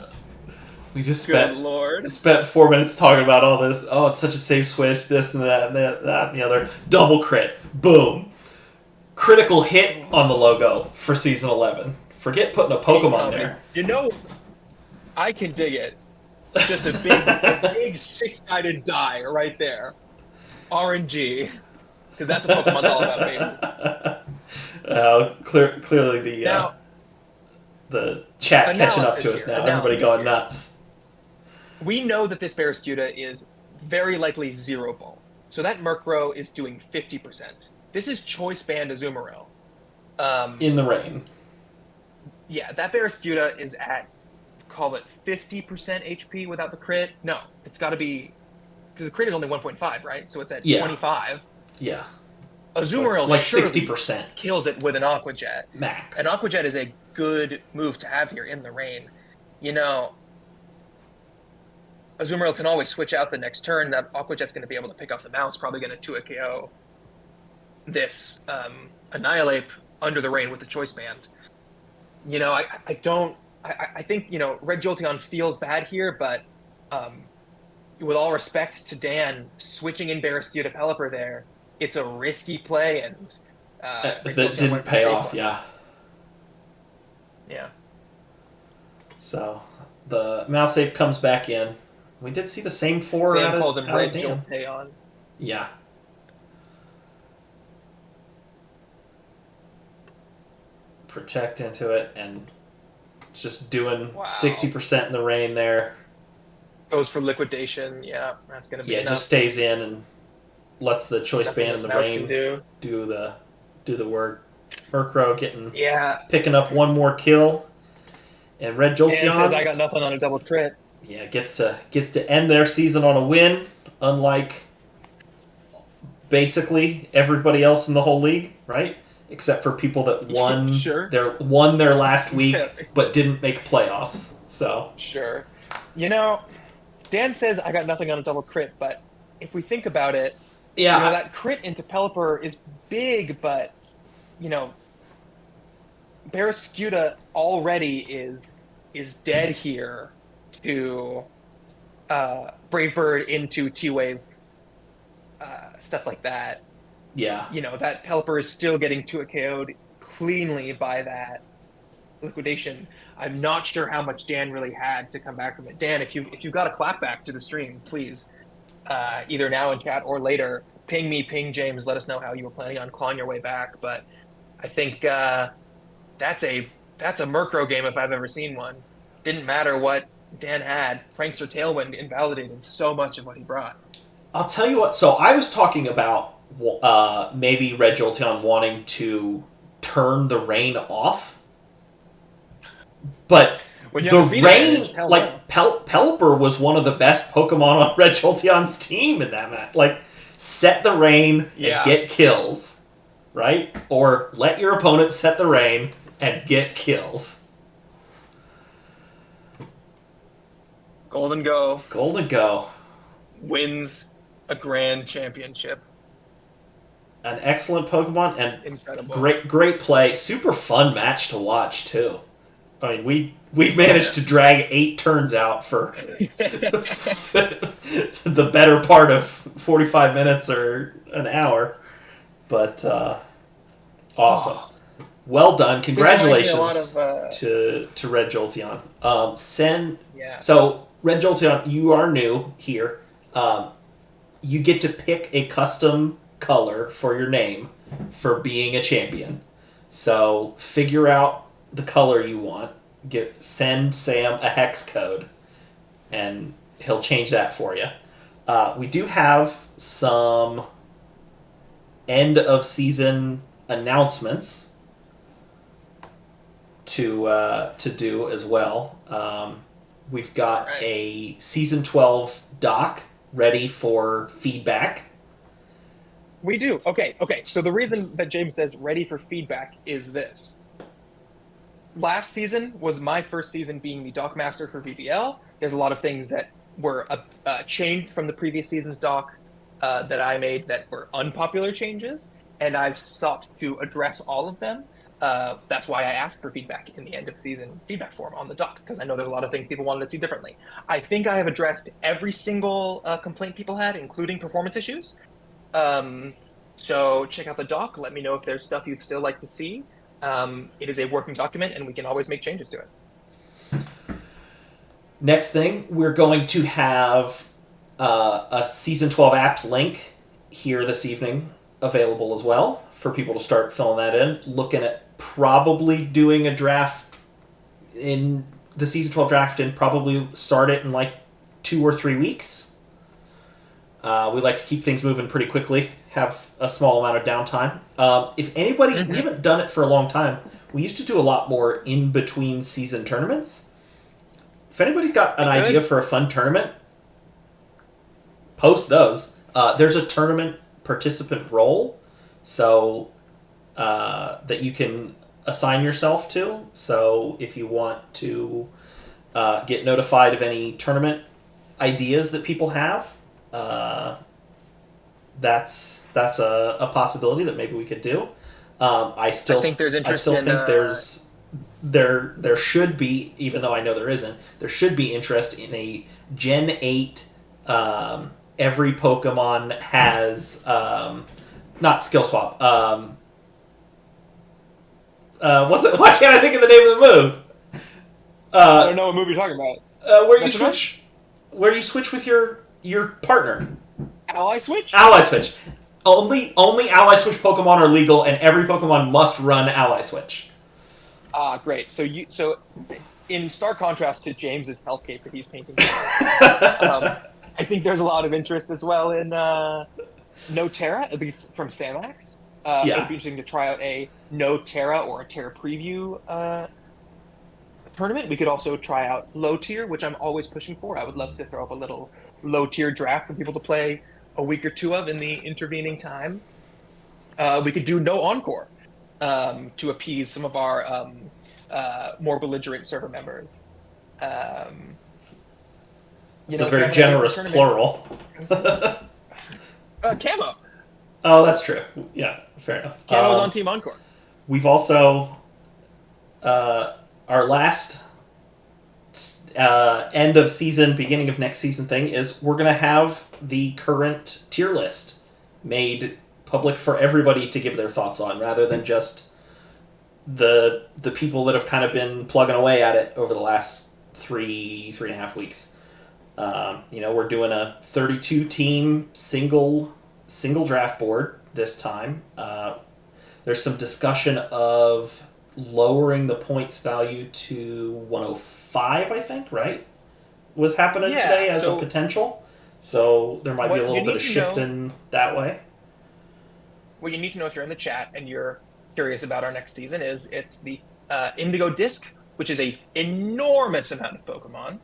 We just spent. Good Lord. Spent 4 minutes talking about all this. Oh, it's such a safe switch. This and that and that and the other. Double crit. Boom. Critical hit on the logo for season 11. Forget putting a Pokemon there. I can dig it. Just a big six-sided die right there. RNG. Because that's what Pokemon's all about, baby. Clearly the chat catching up to us now. Everybody going nuts. We know that this Barraskewda is very likely 0 bulk. So that Murkrow is doing 50%. This is Choice Band Azumarill. In the rain. Yeah, that Barraskewda is at, call it 50% HP without the crit. No, it's got to be, because the crit is only 1.5, right? So it's at 25. Yeah. Azumarill like 60% kills it with an Aqua Jet. Max. An Aqua Jet is a good move to have here in the rain. Azumarill can always switch out the next turn. That Aqua Jet's going to be able to pick up the mouse, probably going to 2-hit KO this Annihilate under the rain with the Choice Band. I think, Red Jolteon feels bad here, but with all respect to Dan, switching in Barraskewda Pelipper there, it's a risky play, and that didn't pay off, yeah. Yeah. So, the Mouse Ape comes back in. We did see the same four Sam calls him Red Dan. Jolteon. Yeah. Protect into it, and just doing 60% in the rain there. Goes for liquidation. Yeah, that's going to be enough. Just stays in and lets the choice band in the rain do the work. Murkrow picking up one more kill, and Red Jolteon Dan says I got nothing on a double crit. Yeah, gets to end their season on a win, unlike basically everybody else in the whole league, right? Except for people that won their last week but didn't make playoffs. So sure, Dan says I got nothing on a double crit, but if we think about it, that crit into Pelipper is big, but Barraskewda already is dead here to Brave Bird into T-Wave, stuff like that. Yeah. That Pelipper is still getting 2 KO'd cleanly by that liquidation. I'm not sure how much Dan really had to come back from it. Dan, if you got a clap back to the stream, please, either now in chat or later, ping me, ping James, let us know how you were planning on clawing your way back. But I think that's a Murkrow game if I've ever seen one. Didn't matter what Dan had. Pranks or Tailwind invalidated so much of what he brought. I'll tell you what. So I was talking about maybe Red Jolteon wanting to turn the rain off, but the rain, Pelipper was one of the best Pokemon on Red Jolteon's team in that match. Like, set the rain and get kills, right? Or let your opponent set the rain and get kills. Golden Go wins a grand championship. An excellent Pokemon and incredible. Great play. Super fun match to watch too. I mean, we managed to drag 8 turns out for the better part of 45 minutes or an hour, but awesome. Well done. Congratulations to Red Jolteon. So Red Jolteon, you are new here. You get to pick a custom color for your name for being a champion. So figure out the color you want. Send Sam a hex code, and he'll change that for you. We do have some end of season announcements to do as well. We've got a season 12 doc ready for feedback. We do. Okay. So the reason that James says ready for feedback is this. Last season was my first season being the doc master for VBL. There's a lot of things that were changed from the previous season's doc that I made that were unpopular changes, and I've sought to address all of them. That's why I asked for feedback in the end of season feedback form on the doc, because I know there's a lot of things people wanted to see differently. I think I have addressed every single complaint people had, including performance issues. So check out the doc. Let me know if there's stuff you'd still like to see. It is a working document, and we can always make changes to it. Next thing, we're going to have a Season 12 apps link here this evening available as well for people to start filling that in. Looking at probably doing a draft in the Season 12 draft and probably start it in like 2 or 3 weeks. We like to keep things moving pretty quickly, have a small amount of downtime. If anybody, we haven't done it for a long time. We used to do a lot more in-between season tournaments. If anybody's got an idea for a fun tournament, post those. There's a tournament participant role, so that you can assign yourself to. So if you want to get notified of any tournament ideas that people have, that's a possibility that maybe we could do. I think there's interest. There should be, even though I know there isn't, there should be interest in a Gen 8. Every Pokemon has not skill swap. What's it? Why can't I think of the name of the move? I don't know what move you're talking about. Where you switch with your partner. Ally switch? Ally switch. Only ally switch Pokemon are legal, and every Pokemon must run ally switch. Great. So in stark contrast to James's hellscape that he's painting, I think there's a lot of interest as well in No Terra, at least from Samax. It would be interesting to try out a No Terra or a Terra preview tournament. We could also try out low tier, which I'm always pushing for. I would love to throw up a little low tier draft for people to play a week or two of in the intervening time. We could do no encore to appease some of our more belligerent server members. It's a very generous plural. Camo. Oh, that's true. Yeah, fair enough. Camo's on Team Encore. We've also our last end of season, beginning of next season thing is we're going to have the current tier list made public for everybody to give their thoughts on, rather than just the people that have kind of been plugging away at it over the last three and a half weeks. We're doing a 32 team single draft board this time. There's some discussion of lowering the points value to 105, I think, right? Was happening today as a potential. So there might be a little bit of shifting that way. What you need to know if you're in the chat and you're curious about our next season is it's the Indigo Disc, which is a enormous amount of Pokemon.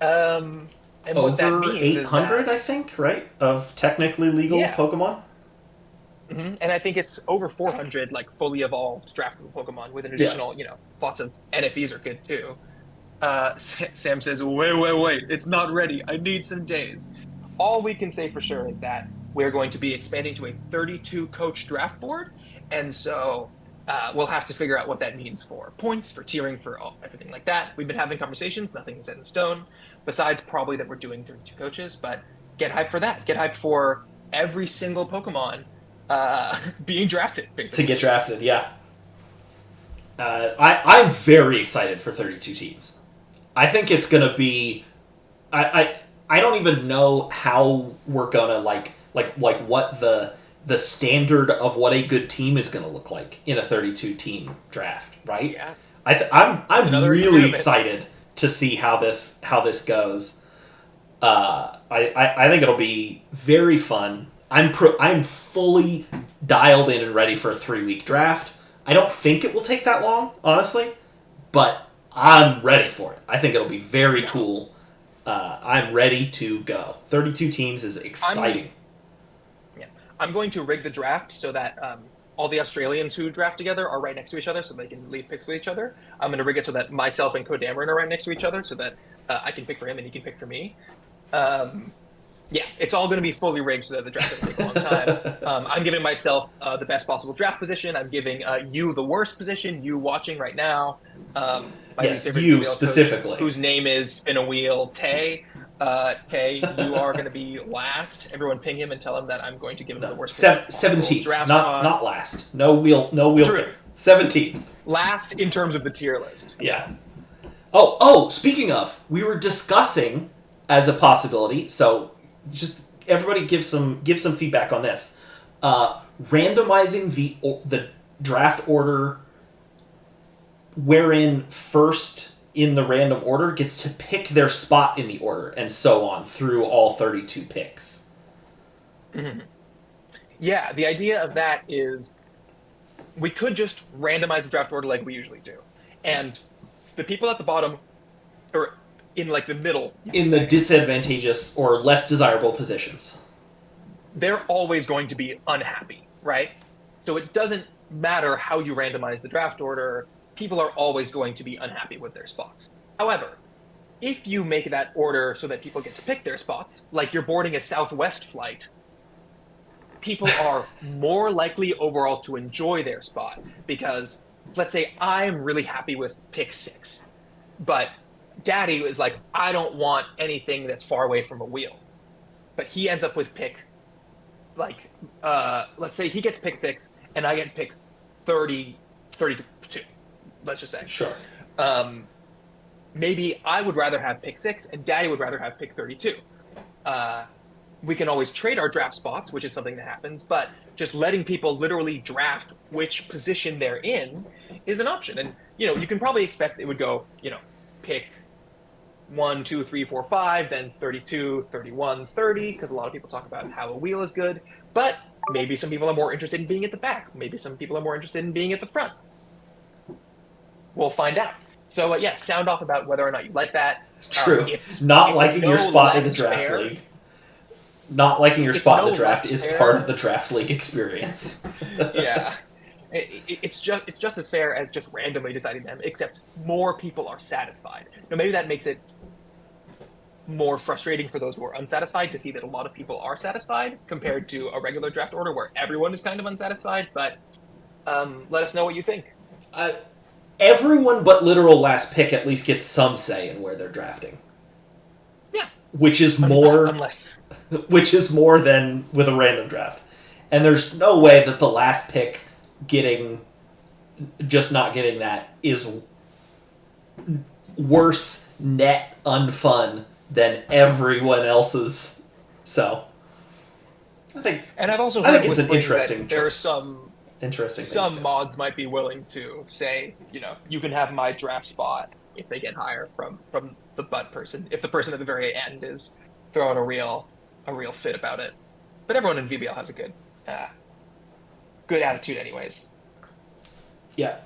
And over what that means 800, is that, I think, right? Of technically legal Pokemon. Mm-hmm. And I think it's over 400 like fully evolved draftable Pokemon with an additional, lots of NFEs are good too. Sam says, wait, it's not ready. I need some days. All we can say for sure is that we're going to be expanding to a 32 coach draft board, and so we'll have to figure out what that means for points, for tiering, for everything like that. We've been having conversations, nothing is set in stone, besides probably that we're doing 32 coaches, but get hyped for that. Get hyped for every single Pokemon being drafted, basically. To get drafted, yeah. I'm very excited for 32 teams. I think it's going to be... I don't even know how we're going to, like what the standard of what a good team is going to look like in a 32 team draft, right? Yeah. I'm really excited to see how this goes. I think it'll be very fun. I'm fully dialed in and ready for a 3-week draft. I don't think it will take that long, honestly, but I'm ready for it. I think it'll be very cool. I'm ready to go. 32 teams is exciting. I'm going to rig the draft so that all the Australians who draft together are right next to each other so they can leave picks with each other. I'm going to rig it so that myself and Kodamarin are right next to each other so that I can pick for him and he can pick for me. It's all going to be fully rigged so that the draft doesn't take a long time. I'm giving myself the best possible draft position. I'm giving you the worst position, you watching right now. Yes, you specifically. Coach, whose name is Spin a Wheel Tay. Tay, you are going to be last. Everyone ping him and tell him that I'm going to give him the worst 17th, not last. No wheel picks. 17th. Last in terms of the tier list. Yeah. Oh, speaking of, we were discussing as a possibility, so just everybody give some feedback on this. Randomizing the draft order wherein first in the random order gets to pick their spot in the order, and so on through all 32 picks. Mm-hmm. Yeah, the idea of that is we could just randomize the draft order like we usually do. And the people at the bottom, or in like the middle... In the disadvantageous or less desirable positions. They're always going to be unhappy, right? So it doesn't matter how you randomize the draft order, people are always going to be unhappy with their spots. However, if you make that order so that people get to pick their spots, like you're boarding a Southwest flight, people are more likely overall to enjoy their spot. Because, let's say I'm really happy with pick 6, but Daddy is like, I don't want anything that's far away from a wheel. But he ends up with pick, like, let's say he gets pick 6, and I get pick 32. Let's just say. Sure. Maybe I would rather have pick 6 and Daddy would rather have pick 32. We can always trade our draft spots, which is something that happens, but just letting people literally draft which position they're in is an option. And, you can probably expect it would go, pick 1, 2, 3, 4, 5, then 32, 31, 30, because a lot of people talk about how a wheel is good. But maybe some people are more interested in being at the back. Maybe some people are more interested in being at the front. We'll find out. So, sound off about whether or not you like that. True. Not liking your spot in the draft league. Not liking your spot in the draft is part of the draft league experience. Yeah. It's just as fair as just randomly deciding them, except more people are satisfied. Now, maybe that makes it more frustrating for those who are unsatisfied to see that a lot of people are satisfied compared to a regular draft order where everyone is kind of unsatisfied, but let us know what you think. Everyone but literal last pick at least gets some say in where they're drafting. Yeah. Which is more... Unless... Which is more than with a random draft. And there's no way that the last pick not getting that is worse net unfun than everyone else's. So I think it's an interesting. There are some interesting. mods might be willing to say, you can have my draft spot if they get higher from the butt person. If the person at the very end is throwing a real fit about it, but everyone in VBL has a good attitude, anyways. Yeah,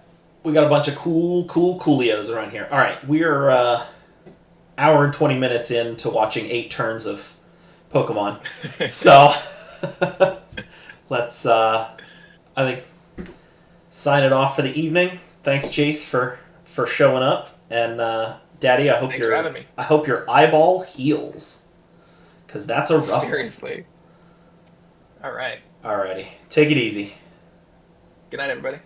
we got a bunch of coolios around here. All right, we're hour and 20 minutes into watching 8 turns of Pokemon. So let's, I think, sign it off for the evening. Thanks, Jace, for showing up, and Daddy, I hope your eyeball heals, because that's a rough one. Seriously. All right. Alrighty, take it easy. Good night, everybody.